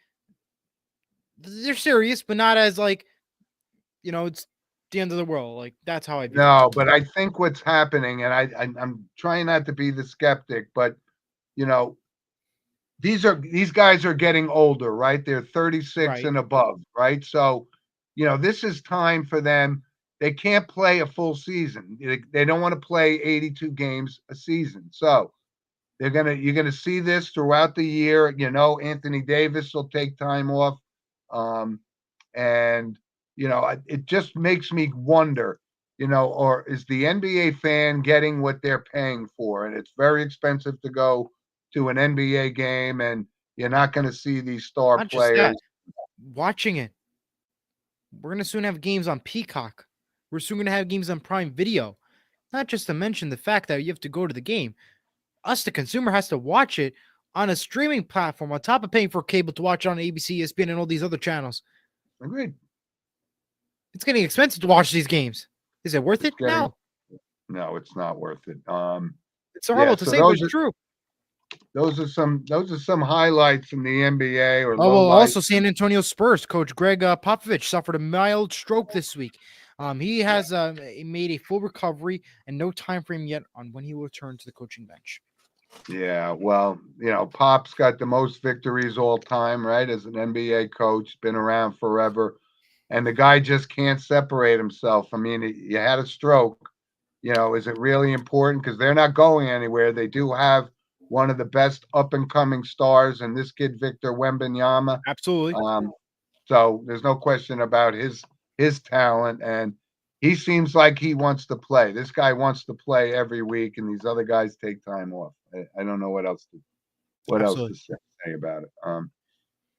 [SPEAKER 2] they're serious, but not as it's the end of the world. Like, that's how I view it.
[SPEAKER 1] No, but I think what's happening, and I'm trying not to be the skeptic, but these guys are getting older, right? They're 36 and above, right? So, this is time for them. They can't play a full season. They don't want to play 82 games a season. So you're gonna see this throughout the year. Anthony Davis will take time off. And it just makes me wonder, or is the NBA fan getting what they're paying for? And it's very expensive to go to an NBA game, and you're not going to see these star players.
[SPEAKER 2] Watching it. We're going to soon have games on Peacock. We're soon going to have games on Prime Video. Not just to mention the fact that you have to go to the game. us, the consumer, has to watch it on a streaming platform on top of paying for cable to watch it on ABC, ESPN, and all these other channels.
[SPEAKER 1] Agreed.
[SPEAKER 2] It's getting expensive to watch these games. Is it worth it? No.
[SPEAKER 1] No, it's not worth it.
[SPEAKER 2] It's horrible to
[SPEAKER 1] so
[SPEAKER 2] say, but it's true.
[SPEAKER 1] those are some highlights in the NBA or
[SPEAKER 2] Oh,
[SPEAKER 1] low
[SPEAKER 2] well, also
[SPEAKER 1] lights.
[SPEAKER 2] San Antonio Spurs coach Greg Popovich suffered a mild stroke this week. He has made a full recovery and no time frame yet on when he will return to the coaching bench.
[SPEAKER 1] Yeah, well, Pop's got the most victories all time, right? As an NBA coach, been around forever, and the guy just can't separate himself. I mean, you had a stroke. Is it really important? Because they're not going anywhere. They do have one of the best up and coming stars, and this kid Victor Wembanyama.
[SPEAKER 2] Absolutely.
[SPEAKER 1] So there's no question about his talent, and he seems like he wants to play. This guy wants to play every week, and these other guys take time off. I don't know what else to say about it.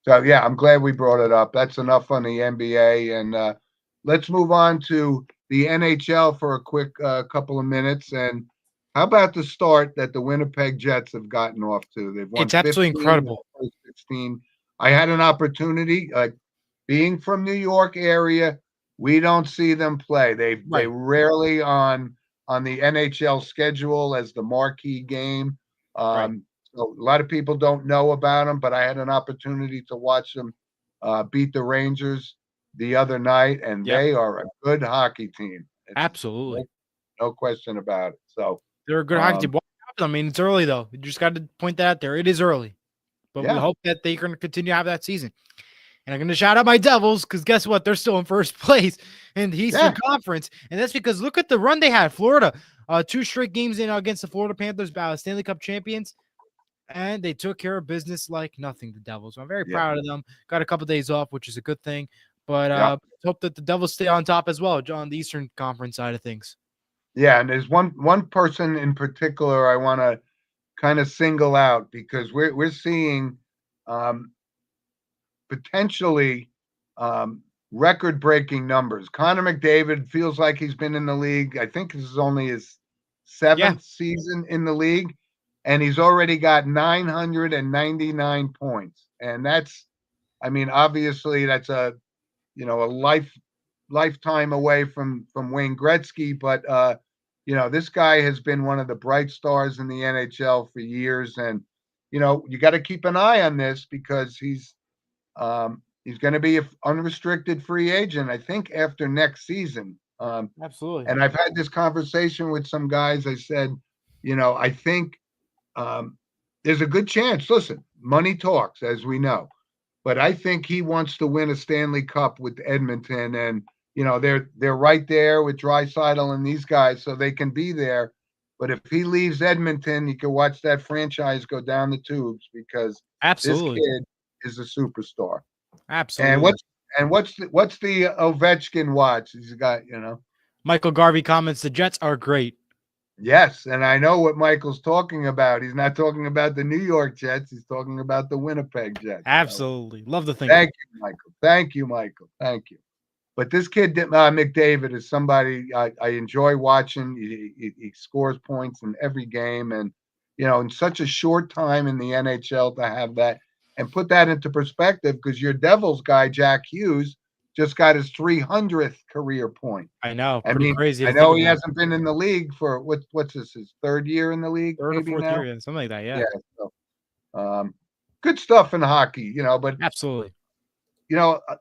[SPEAKER 1] So yeah, I'm glad we brought it up. That's enough on the NBA, and let's move on to the NHL for a quick couple of minutes. And how about the start that the Winnipeg Jets have gotten off to? They've won
[SPEAKER 2] It's absolutely
[SPEAKER 1] 15
[SPEAKER 2] incredible.
[SPEAKER 1] 16. I had an opportunity, being from New York area, we don't see them play. They rarely on the NHL schedule as the marquee game. So a lot of people don't know about them, but I had an opportunity to watch them beat the Rangers the other night, and they are a good hockey team.
[SPEAKER 2] Absolutely.
[SPEAKER 1] No question about it. So
[SPEAKER 2] they're a good hockey team. I mean, it's early, though. You just got to point that out there. It is early. But we hope that they're going to continue to have that season. And I'm going to shout out my Devils because guess what? They're still in first place in the Eastern Conference. And that's because look at the run they had. Florida, 2 straight games in against the Florida Panthers, Stanley Cup champions. And they took care of business like nothing, the Devils. I'm very proud of them. Got a couple of days off, which is a good thing. But hope that the Devils stay on top as well, on the Eastern Conference side of things.
[SPEAKER 1] Yeah, and there's one person in particular I want to kind of single out because we're seeing potentially record-breaking numbers. Connor McDavid feels like he's been in the league. I think this is only his 7th season in the league, and he's already got 999 points. And that's, I mean, obviously that's a lifetime away from Wayne Gretzky, but this guy has been one of the bright stars in the NHL for years, and you got to keep an eye on this because he's going to be an unrestricted free agent, I think, after next season.
[SPEAKER 2] Absolutely.
[SPEAKER 1] And I've had this conversation with some guys. I said, I think there's a good chance. Listen, money talks, as we know, but I think he wants to win a Stanley Cup with Edmonton, and they're right there with Draisaitl and these guys, so they can be there. But if he leaves Edmonton, you can watch that franchise go down the tubes because this kid is a superstar.
[SPEAKER 2] Absolutely.
[SPEAKER 1] And what's the Ovechkin watch? He's got,
[SPEAKER 2] Michael Garvey comments, the Jets are great.
[SPEAKER 1] Yes, and I know what Michael's talking about. He's not talking about the New York Jets. He's talking about the Winnipeg Jets.
[SPEAKER 2] Absolutely. Love the thing.
[SPEAKER 1] Thank you, Michael. Thank you, Michael. Thank you. But this kid, McDavid, is somebody I enjoy watching. He scores points in every game. And, in such a short time in the NHL to have that and put that into perspective, because your Devils guy, Jack Hughes, just got his 300th career point.
[SPEAKER 2] I know. Pretty crazy.
[SPEAKER 1] I know he hasn't been in the league for what's this, his 3rd year in the league?
[SPEAKER 2] Third or fourth year, something like that. Yeah.
[SPEAKER 1] So, good stuff in hockey, but
[SPEAKER 2] absolutely.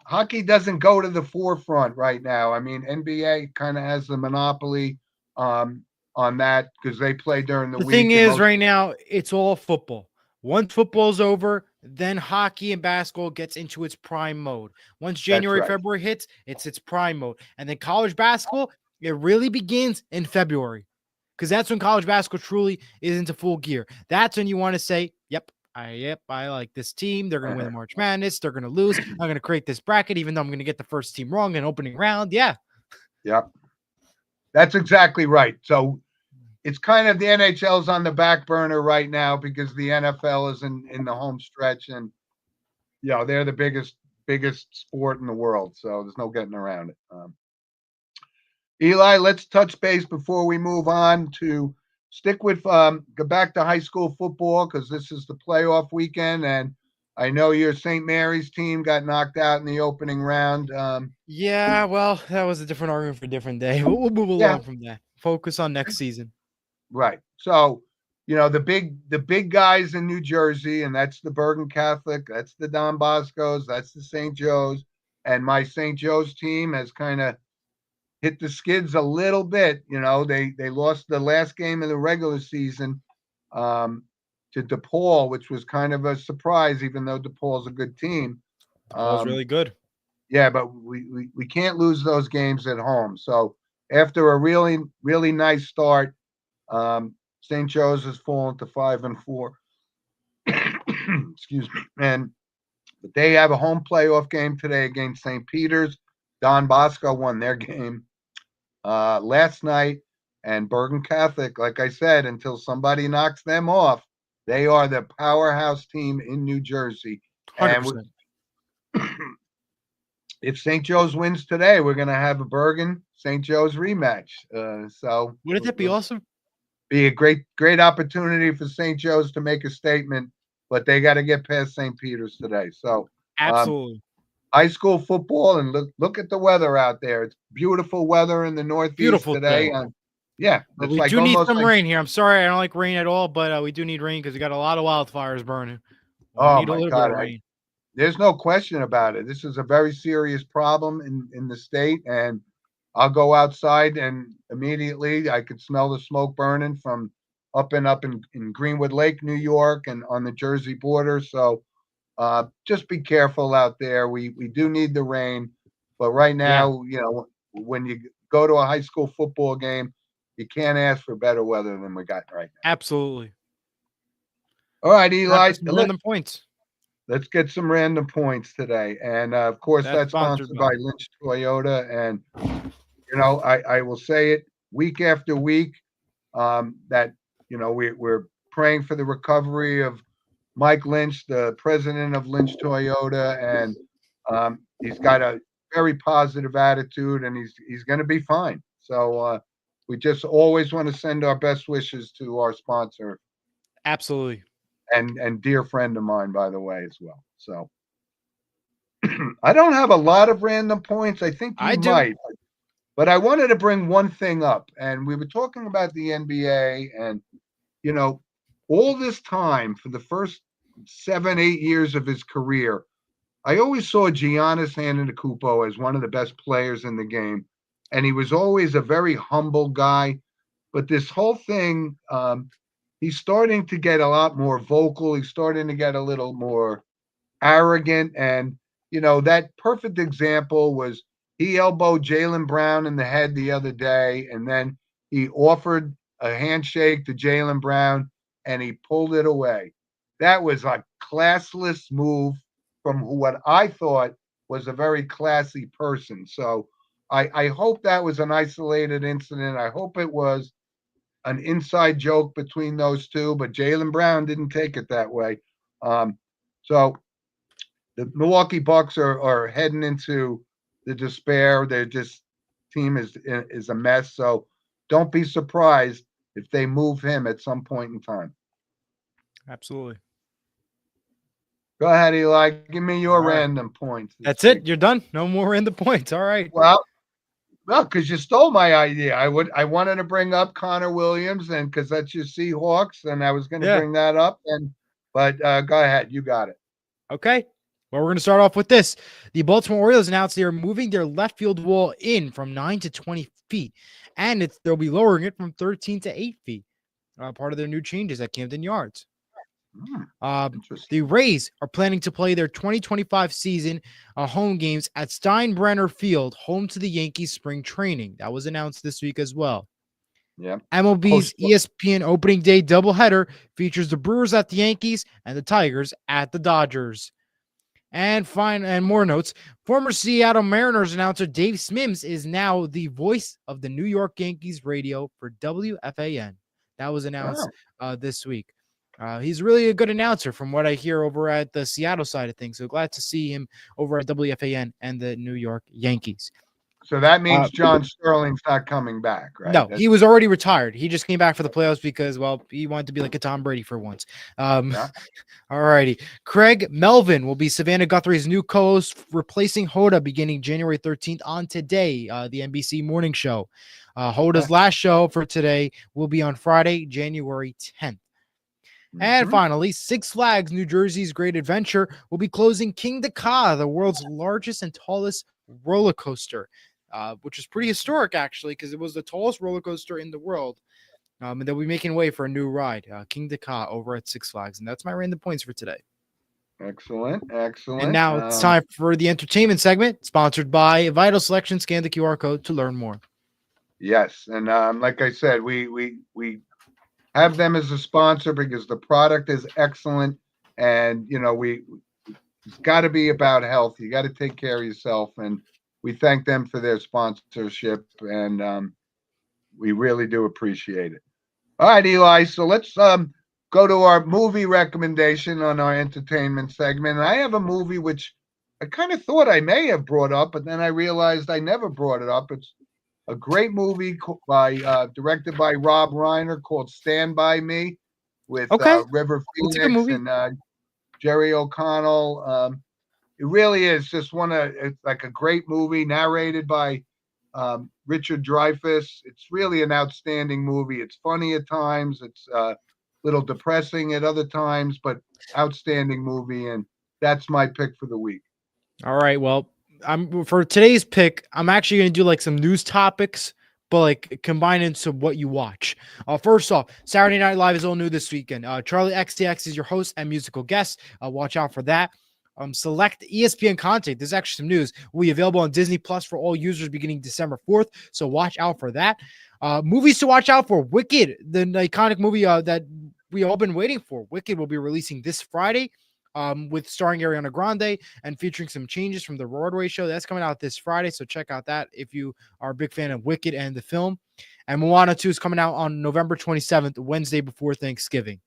[SPEAKER 1] Hockey doesn't go to the forefront right now. I mean, NBA kind of has the monopoly on that because they play during the week.
[SPEAKER 2] The thing is, right now, it's all football. Once football's over, then hockey and basketball gets into its prime mode. Once January, February hits, it's its prime mode. And then college basketball, it really begins in February because that's when college basketball truly is into full gear. That's when you want to say, yep, I like this team. They're going to win the March Madness. They're going to lose. I'm going to create this bracket, even though I'm going to get the first team wrong in opening round. Yeah.
[SPEAKER 1] Yep. That's exactly right. So it's kind of the NHL's on the back burner right now because the NFL is in the home stretch, and they're the biggest sport in the world. So there's no getting around it. Eli, let's touch base before we move on to stick with go back to high school football because this is the playoff weekend, and I know your St. Mary's team got knocked out in the opening round.
[SPEAKER 2] Yeah, well, that was a different argument for a different day. We'll move
[SPEAKER 1] Yeah,
[SPEAKER 2] along from that. Focus on next season.
[SPEAKER 1] right. So, the big guys in New Jersey, and that's the Bergen Catholic, that's the Don Boscos, that's the St. Joe's, and my St. Joe's team has kind of hit the skids a little bit. They lost the last game of the regular season um, to DePaul, which was kind of a surprise, even though DePaul's a good team.
[SPEAKER 2] Paul's really good.
[SPEAKER 1] Yeah, but we can't lose those games at home. So after a really really nice start, St. Joe's has fallen to 5-4. Excuse me, but they have a home playoff game today against St. Peter's. Don Bosco won their game last night, and Bergen Catholic, like I said, until somebody knocks them off, they are the powerhouse team in New Jersey. And
[SPEAKER 2] 100%.
[SPEAKER 1] if St. Joe's wins today, we're going to have a Bergen St. Joe's rematch. So
[SPEAKER 2] Wouldn't that be awesome?
[SPEAKER 1] Be a great opportunity for St. Joe's to make a statement, but they got to get past St. Peter's today. So
[SPEAKER 2] Absolutely.
[SPEAKER 1] High school football, and look at the weather out there. It's beautiful weather in the Northeast
[SPEAKER 2] Beautiful
[SPEAKER 1] today. Yeah,
[SPEAKER 2] but
[SPEAKER 1] it's
[SPEAKER 2] we
[SPEAKER 1] like
[SPEAKER 2] do need
[SPEAKER 1] almost
[SPEAKER 2] some
[SPEAKER 1] like,
[SPEAKER 2] rain here. I'm sorry, I don't like rain at all, but we do need rain because we got a lot of wildfires burning. We
[SPEAKER 1] oh
[SPEAKER 2] need a
[SPEAKER 1] my
[SPEAKER 2] little
[SPEAKER 1] God,
[SPEAKER 2] bit of rain.
[SPEAKER 1] there's no question about it. This is a very serious problem in the state, and I'll go outside and immediately I could smell the smoke burning from up in Greenwood Lake, New York, and on the Jersey border. So just be careful out there. We do need the rain, but right
[SPEAKER 2] Yeah,
[SPEAKER 1] now, when you go to a high school football game, you can't ask for better weather than we got right now.
[SPEAKER 2] absolutely.
[SPEAKER 1] All right,
[SPEAKER 2] Time for
[SPEAKER 1] Eli,
[SPEAKER 2] some random points.
[SPEAKER 1] let's get some random points today. And of course,
[SPEAKER 2] That's
[SPEAKER 1] that's
[SPEAKER 2] sponsored
[SPEAKER 1] sponsored by
[SPEAKER 2] by.
[SPEAKER 1] Lynch Toyota. And, I will say it week after week that, we're praying for the recovery of Mike Lynch, the president of Lynch Toyota. And he's got a very positive attitude, and he's going to be fine. So we just always want to send our best wishes to our sponsor
[SPEAKER 2] Absolutely.
[SPEAKER 1] and dear friend of mine, by the way, as well. So I don't have a lot of random points. I think you
[SPEAKER 2] I do.
[SPEAKER 1] might, but I wanted to bring one thing up. And we were talking about the NBA, and you know, all this time for the first 7, 8 years of his career, I always saw Giannis Antetokounmpo as one of the best players in the game, and he was always a very humble guy. But this whole thing, he's starting to get a lot more vocal. He's starting to get a little more arrogant. And, that perfect example was he elbowed Jaylen Brown in the head the other day, and then he offered a handshake to Jaylen Brown and he pulled it away. That was a classless move from what I thought was a very classy person. So I hope that was an isolated incident. I hope it was an inside joke between those two, but Jaylen Brown didn't take it that way. So the Milwaukee Bucks are heading into the despair. They're just team is a mess. So don't be surprised if they move him at some point in time.
[SPEAKER 2] Absolutely.
[SPEAKER 1] Go ahead, Eli. Give me your
[SPEAKER 2] All right.
[SPEAKER 1] random points.
[SPEAKER 2] That's it. You're done. No more random points. All right.
[SPEAKER 1] Well, because you stole my idea. I wanted to bring up Connor Williams, and because that's your Seahawks, and I was going to
[SPEAKER 2] Yeah.
[SPEAKER 1] bring that up. But go ahead, you got it.
[SPEAKER 2] Okay. Well, we're going to start off with this. The Baltimore Orioles announced they are moving their left field wall in from 9 to 20 feet, and they'll be lowering it from 13 to 8 feet. Part of their new changes at Camden Yards. The Rays are planning to play their 2025 season home games at Steinbrenner Field, home to the Yankees spring training. That was announced this week as well.
[SPEAKER 1] Yeah.
[SPEAKER 2] MLB's ESPN opening day doubleheader features the Brewers at the Yankees and the Tigers at the Dodgers. And more notes. Former Seattle Mariners announcer Dave Smims is now the voice of the New York Yankees radio for WFAN. That was announced this week. He's really a good announcer from what I hear over at the Seattle side of things. So glad to see him over at WFAN and the New York Yankees.
[SPEAKER 1] So that
[SPEAKER 2] Uh,
[SPEAKER 1] means John Sterling's not coming back, right?
[SPEAKER 2] no, he was already retired. He just came back for the playoffs because, well, he wanted to be like a Tom Brady for once.
[SPEAKER 1] Yeah.
[SPEAKER 2] All righty. Craig Melvin will be Savannah Guthrie's new co-host, replacing Hoda beginning January 13th on Today, the NBC morning show. Hoda's last show for today will be on Friday, January 10th. And finally, Six Flags New Jersey's Great Adventure will be closing King Ka, the world's largest and tallest roller coaster, which is pretty historic, actually, because it was the tallest roller coaster in the world. And they'll be making way for a new ride, King Ka, over at Six Flags. And that's my random points for today.
[SPEAKER 1] Excellent.
[SPEAKER 2] And now it's time for the entertainment segment, sponsored by Vital Selection. Scan the QR code to learn more.
[SPEAKER 1] Yes, and like I said, we have them as a sponsor because the product is excellent, and it's got to be about health. You got to take care of yourself, and we thank them for their sponsorship, and we really do appreciate it. All right, Eli. So let's go to our movie recommendation on our entertainment segment. And I have a movie which I kind of thought I may have brought up, but then I realized I never brought it up. It's a great movie directed by Rob Reiner called Stand By Me with River Phoenix and Jerry O'Connell. It really is just it's like a great movie narrated by Richard Dreyfuss. It's really an outstanding movie. It's funny at times. It's a little depressing at other times, but outstanding movie. And that's my pick for the week.
[SPEAKER 2] All right. Well, for today's pick, I'm actually going to do like some news topics, but like combine into what you watch. First off, Saturday Night Live is all new this weekend. Charlie XTX is your host and musical guest. Watch out for that. Select ESPN content. There's actually some news. Will be available on Disney Plus for all users beginning December 4th. So watch out for that. Movies to watch out for. Wicked, the iconic movie that we all been waiting for. Wicked will be releasing this Friday. With starring Ariana Grande and featuring some changes from the Broadway show. That's coming out this Friday, so check out that if you are a big fan of Wicked and the film. And Moana 2 is coming out on November 27th, Wednesday before Thanksgiving.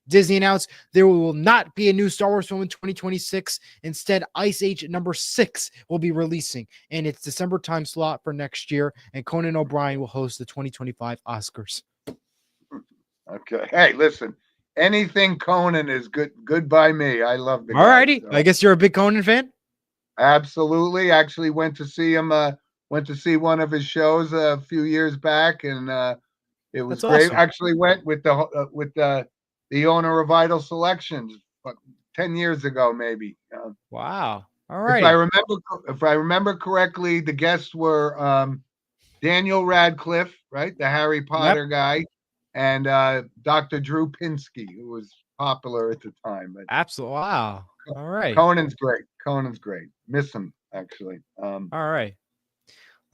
[SPEAKER 2] Disney announced there will not be a new Star Wars film in 2026. Instead, Ice Age number 6 will be releasing in its December time slot for next year, and Conan O'Brien will host the 2025 Oscars.
[SPEAKER 1] Okay. Hey, listen. Anything Conan is good by me. I love the guy.
[SPEAKER 2] All righty. So. I guess you're a big Conan fan?
[SPEAKER 1] Absolutely. Actually went to see him, went to see one of his shows a few years back, and it was great. Awesome. Actually went with the owner of Vital Selections 10 years ago, maybe.
[SPEAKER 2] Wow. All right.
[SPEAKER 1] If I remember correctly, the guests were Daniel Radcliffe, right? The Harry Potter guy. And Dr. Drew Pinsky, who was popular at the time. But
[SPEAKER 2] absolutely. Wow. All right.
[SPEAKER 1] Conan's great. Miss him, actually.
[SPEAKER 2] All right.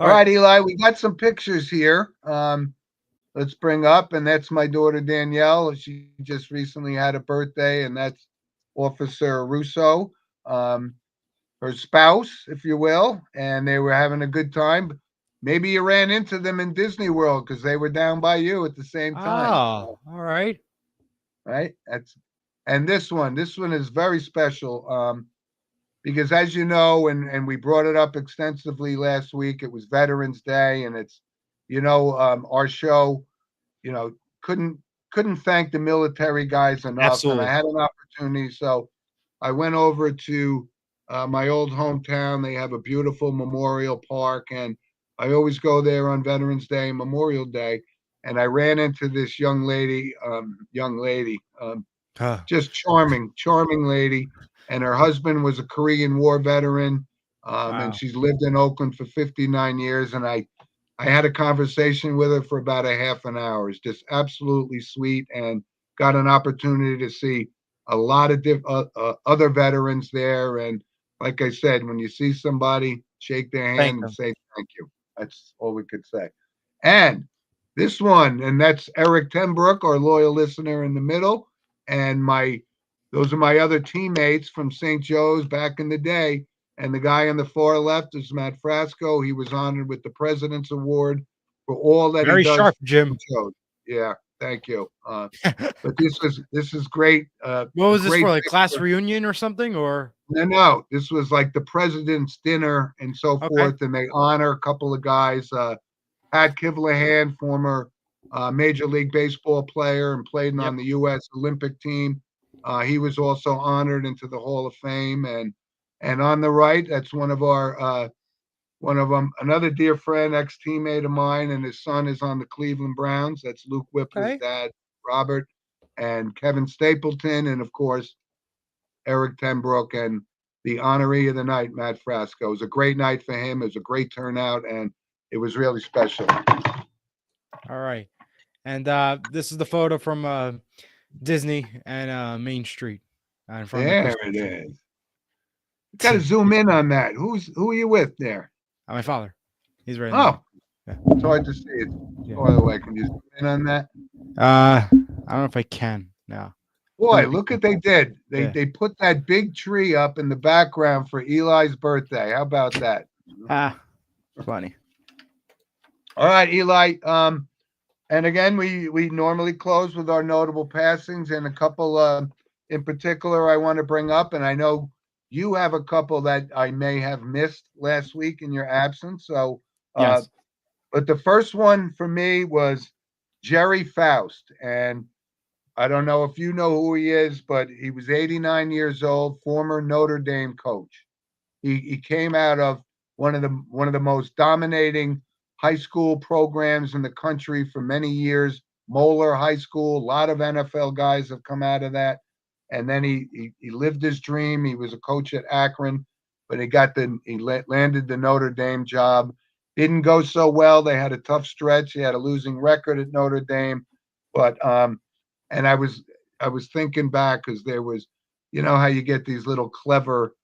[SPEAKER 1] All right, Eli, we got some pictures here. Let's bring up, and that's my daughter, Danielle. She just recently had a birthday, and that's Officer Russo, her spouse, if you will, and they were having a good time. Maybe you ran into them in Disney World because they were down by you at the same time.
[SPEAKER 2] Oh, all right.
[SPEAKER 1] Right. And this one is very special because, as you know, and we brought it up extensively last week, it was Veterans Day, and it's, our show, couldn't thank the military guys enough.
[SPEAKER 2] Absolutely.
[SPEAKER 1] And I had an opportunity, so I went over to my old hometown. They have a beautiful memorial park, and I always go there on Veterans Day and Memorial Day, and I ran into this young lady, just charming lady, and her husband was a Korean War veteran, and she's lived in Oakland for 59 years, and I had a conversation with her for about a half an hour. It's just absolutely sweet, and got an opportunity to see a lot of other veterans there, and like I said, when you see somebody, shake their hand and say thank you. That's all we could say. And this one, and that's Eric Tenbrook, our loyal listener in the middle. And those are my other teammates from St. Joe's back in the day. And the guy on the far left is Matt Frasco. He was honored with the President's Award for all that
[SPEAKER 2] very
[SPEAKER 1] he does.
[SPEAKER 2] Sharp, Jim.
[SPEAKER 1] Yeah. Thank you. But this is great.
[SPEAKER 2] What
[SPEAKER 1] A
[SPEAKER 2] was this
[SPEAKER 1] great
[SPEAKER 2] for? Like class
[SPEAKER 1] picture.
[SPEAKER 2] reunion or something? Or
[SPEAKER 1] No. This was like the president's dinner and so
[SPEAKER 2] okay.
[SPEAKER 1] forth, and they honor a couple of guys. Pat Kivlahan, former Major League Baseball player and played
[SPEAKER 2] Yep.
[SPEAKER 1] on the U.S. Olympic team. He was also honored into the Hall of Fame, and on the right, that's one of them, another dear friend, ex teammate of mine, and his son is on the Cleveland Browns. That's Luke Whippler's
[SPEAKER 2] Okay.
[SPEAKER 1] dad, Robert, and Kevin Stapleton, and of course Eric Tenbrook, and the honoree of the night, Matt Frasco. It was a great night for him. It was a great turnout, and it was really special.
[SPEAKER 2] All right. And this is the photo from Disney and Main Street in front of the
[SPEAKER 1] There
[SPEAKER 2] Christmas
[SPEAKER 1] it
[SPEAKER 2] tree.
[SPEAKER 1] is. Got to zoom in on that. Who are you with there?
[SPEAKER 2] My father. He's right in
[SPEAKER 1] Oh,
[SPEAKER 2] there.
[SPEAKER 1] it's hard to see it.
[SPEAKER 2] Yeah.
[SPEAKER 1] By the way, can you zoom in on that?
[SPEAKER 2] I don't know if I can. No.
[SPEAKER 1] Boy, look what they did.
[SPEAKER 2] Yeah.
[SPEAKER 1] They put that big tree up in the background for Eli's birthday. How about that?
[SPEAKER 2] Funny.
[SPEAKER 1] All right, Eli. And again, we normally close with our notable passings, and a couple in particular I want to bring up, and I know you have a couple that I may have missed last week in your absence. So,
[SPEAKER 2] Yes.
[SPEAKER 1] but the first one for me was Jerry Faust, and I don't know if you know who he is, but he was 89 years old, former Notre Dame coach. He came out of one of the most dominating high school programs in the country for many years. Moeller High School, a lot of NFL guys have come out of that. And then he lived his dream. He was a coach at Akron, but landed the Notre Dame job. Didn't go so well. They had a tough stretch. He had a losing record at Notre Dame, but and I was thinking back because there was, you know how you get these little clever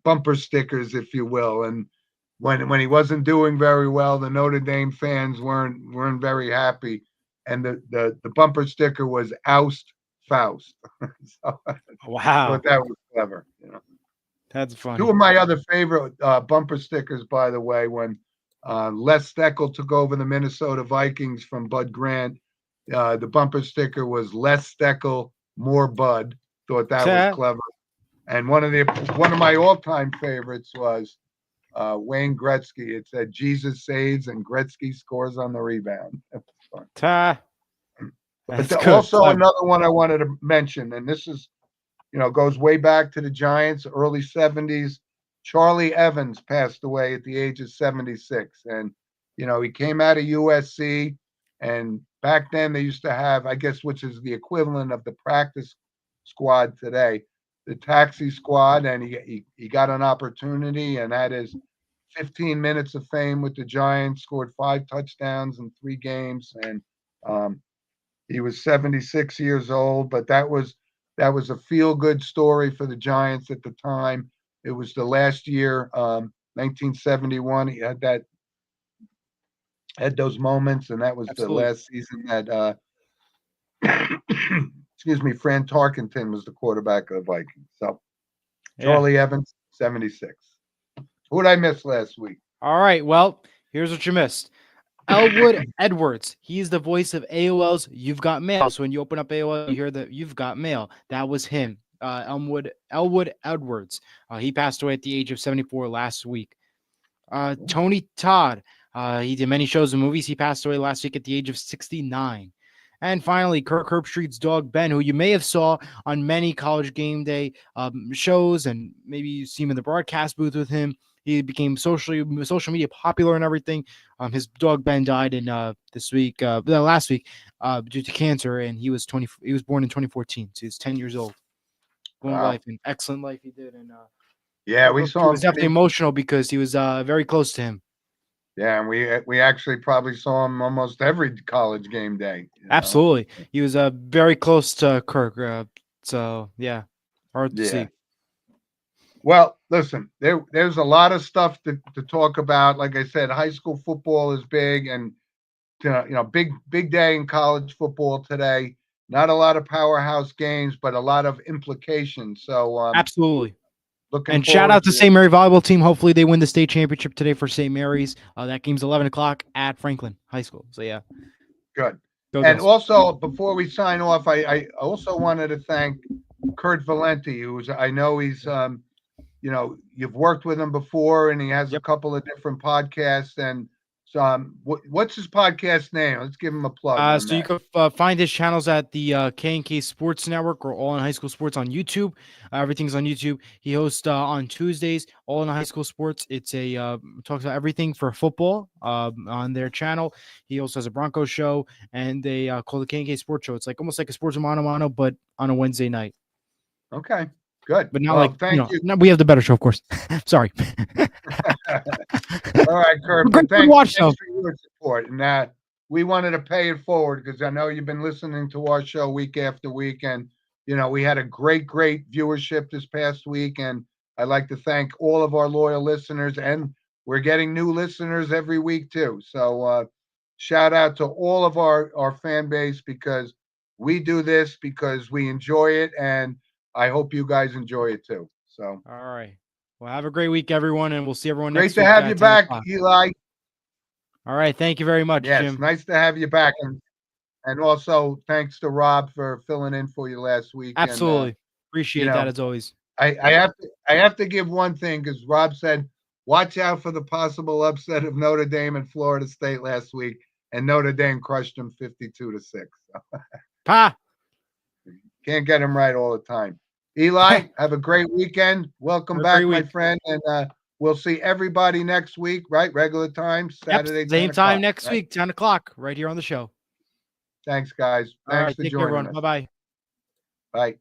[SPEAKER 1] bumper stickers, if you will. And when he wasn't doing very well, the Notre Dame fans weren't very happy. And the bumper sticker was "Oust Faust." So I
[SPEAKER 2] Wow.
[SPEAKER 1] thought that was clever. You know,
[SPEAKER 2] That's
[SPEAKER 1] two
[SPEAKER 2] funny.
[SPEAKER 1] of my other favorite bumper stickers, by the way, when Les Steckel took over the Minnesota Vikings from Bud Grant. The bumper sticker was "Less Steckel, more Bud." Thought that was clever. And one of my all-time favorites was Wayne Gretzky. It said Jesus saves and Gretzky scores on the rebound. That was fun. But also another one I wanted to mention, and this is, goes way back to the Giants, early 70s. Charlie Evans passed away at the age of 76. And, he came out of USC. And back then they used to have, I guess, which is the equivalent of the practice squad today, the taxi squad. And he got an opportunity and had his 15 minutes of fame with the Giants, scored 5 touchdowns in 3 games. And he was 76 years old, but that was a feel-good story for the Giants at the time. It was the last year, 1971. He had those moments, and that was
[SPEAKER 2] Absolutely.
[SPEAKER 1] the last season that excuse me, Fran Tarkenton was the quarterback of the Vikings. So Charlie Evans, 76. Who did I miss last week?
[SPEAKER 2] All right. Well, here's what you missed. Elwood Edwards. He's the voice of AOL's You've Got Mail. So when you open up AOL, you hear that You've Got Mail. That was him. Elwood Edwards. He passed away at the age of 74 last week. Tony Todd. He did many shows and movies. He passed away last week at the age of 69. And finally, Kirk Herbstreit's dog, Ben, who you may have saw on many College Game Day shows, and maybe you see him in the broadcast booth with him. He became social media popular and everything. His dog Ben died in last week due to cancer, and he was born in 2014, so he's 10 years old. Long life, an excellent life he did, and
[SPEAKER 1] we saw him.
[SPEAKER 2] It was definitely emotional because he was very close to him.
[SPEAKER 1] Yeah, and we actually probably saw him almost every College Game Day.
[SPEAKER 2] Absolutely, he was very close to Kirk. So yeah, hard to see.
[SPEAKER 1] Well, listen, there's a lot of stuff to talk about. Like I said, high school football is big, and big day in college football today. Not a lot of powerhouse games, but a lot of implications. So
[SPEAKER 2] absolutely.
[SPEAKER 1] Looking
[SPEAKER 2] and shout out to St. Mary volleyball team. Hopefully they win the state championship today for St. Mary's. That game's 11 o'clock at Franklin High School. So yeah.
[SPEAKER 1] Good.
[SPEAKER 2] Go
[SPEAKER 1] And
[SPEAKER 2] Bills.
[SPEAKER 1] also, before we sign off, I also wanted to thank Kurt Valenti, who's I know he's you've worked with him before, and he has a
[SPEAKER 2] Yep.
[SPEAKER 1] couple of different podcasts. And so, what's his podcast name? Let's give him a plug on
[SPEAKER 2] So you
[SPEAKER 1] that.
[SPEAKER 2] can find his channels at the K&K Sports Network or All in High School Sports on YouTube. Everything's on YouTube. He hosts on Tuesdays, All in High School Sports. It's a talks about everything for football on their channel. He also has a Broncos show, and they call the K&K Sports Show. It's like almost like a Sports Mano, but on a Wednesday night.
[SPEAKER 1] Okay, good.
[SPEAKER 2] But not
[SPEAKER 1] Well,
[SPEAKER 2] like,
[SPEAKER 1] thank you.
[SPEAKER 2] we have the better show, of course. Sorry.
[SPEAKER 1] All right, Kurt.
[SPEAKER 2] Great
[SPEAKER 1] But
[SPEAKER 2] to watch, though.
[SPEAKER 1] thanks for your support. And we wanted to pay it forward because I know you've been listening to our show week after week. And, we had a great viewership this past week. And I'd like to thank all of our loyal listeners. And we're getting new listeners every week, too. So shout out to all of our fan base, because we do this because we enjoy it. And I hope you guys enjoy it, too. So.
[SPEAKER 2] All right. Well, have a great week, everyone, and we'll see everyone
[SPEAKER 1] Great
[SPEAKER 2] next
[SPEAKER 1] to
[SPEAKER 2] week.
[SPEAKER 1] have you
[SPEAKER 2] 10
[SPEAKER 1] back,
[SPEAKER 2] o'clock.
[SPEAKER 1] Eli.
[SPEAKER 2] All right. Thank you very much,
[SPEAKER 1] Yes,
[SPEAKER 2] Jim.
[SPEAKER 1] nice to have you back. And also thanks to Rob for filling in for you last week.
[SPEAKER 2] Absolutely.
[SPEAKER 1] And,
[SPEAKER 2] Appreciate that as always.
[SPEAKER 1] I have to give one thing, because Rob said, watch out for the possible upset of Notre Dame and Florida State last week. And Notre Dame crushed them 52-6. So.
[SPEAKER 2] Pa.
[SPEAKER 1] Can't get them right all the time. Eli, have a great weekend. Welcome back, my friend. And we'll see everybody next week, right? Regular time, Saturday.
[SPEAKER 2] Yep, same time next week, 10 o'clock, right here on the show.
[SPEAKER 1] Thanks, guys.
[SPEAKER 2] All right,
[SPEAKER 1] Thanks for
[SPEAKER 2] take care,
[SPEAKER 1] joining
[SPEAKER 2] everyone.
[SPEAKER 1] us.
[SPEAKER 2] Bye-bye.
[SPEAKER 1] Bye.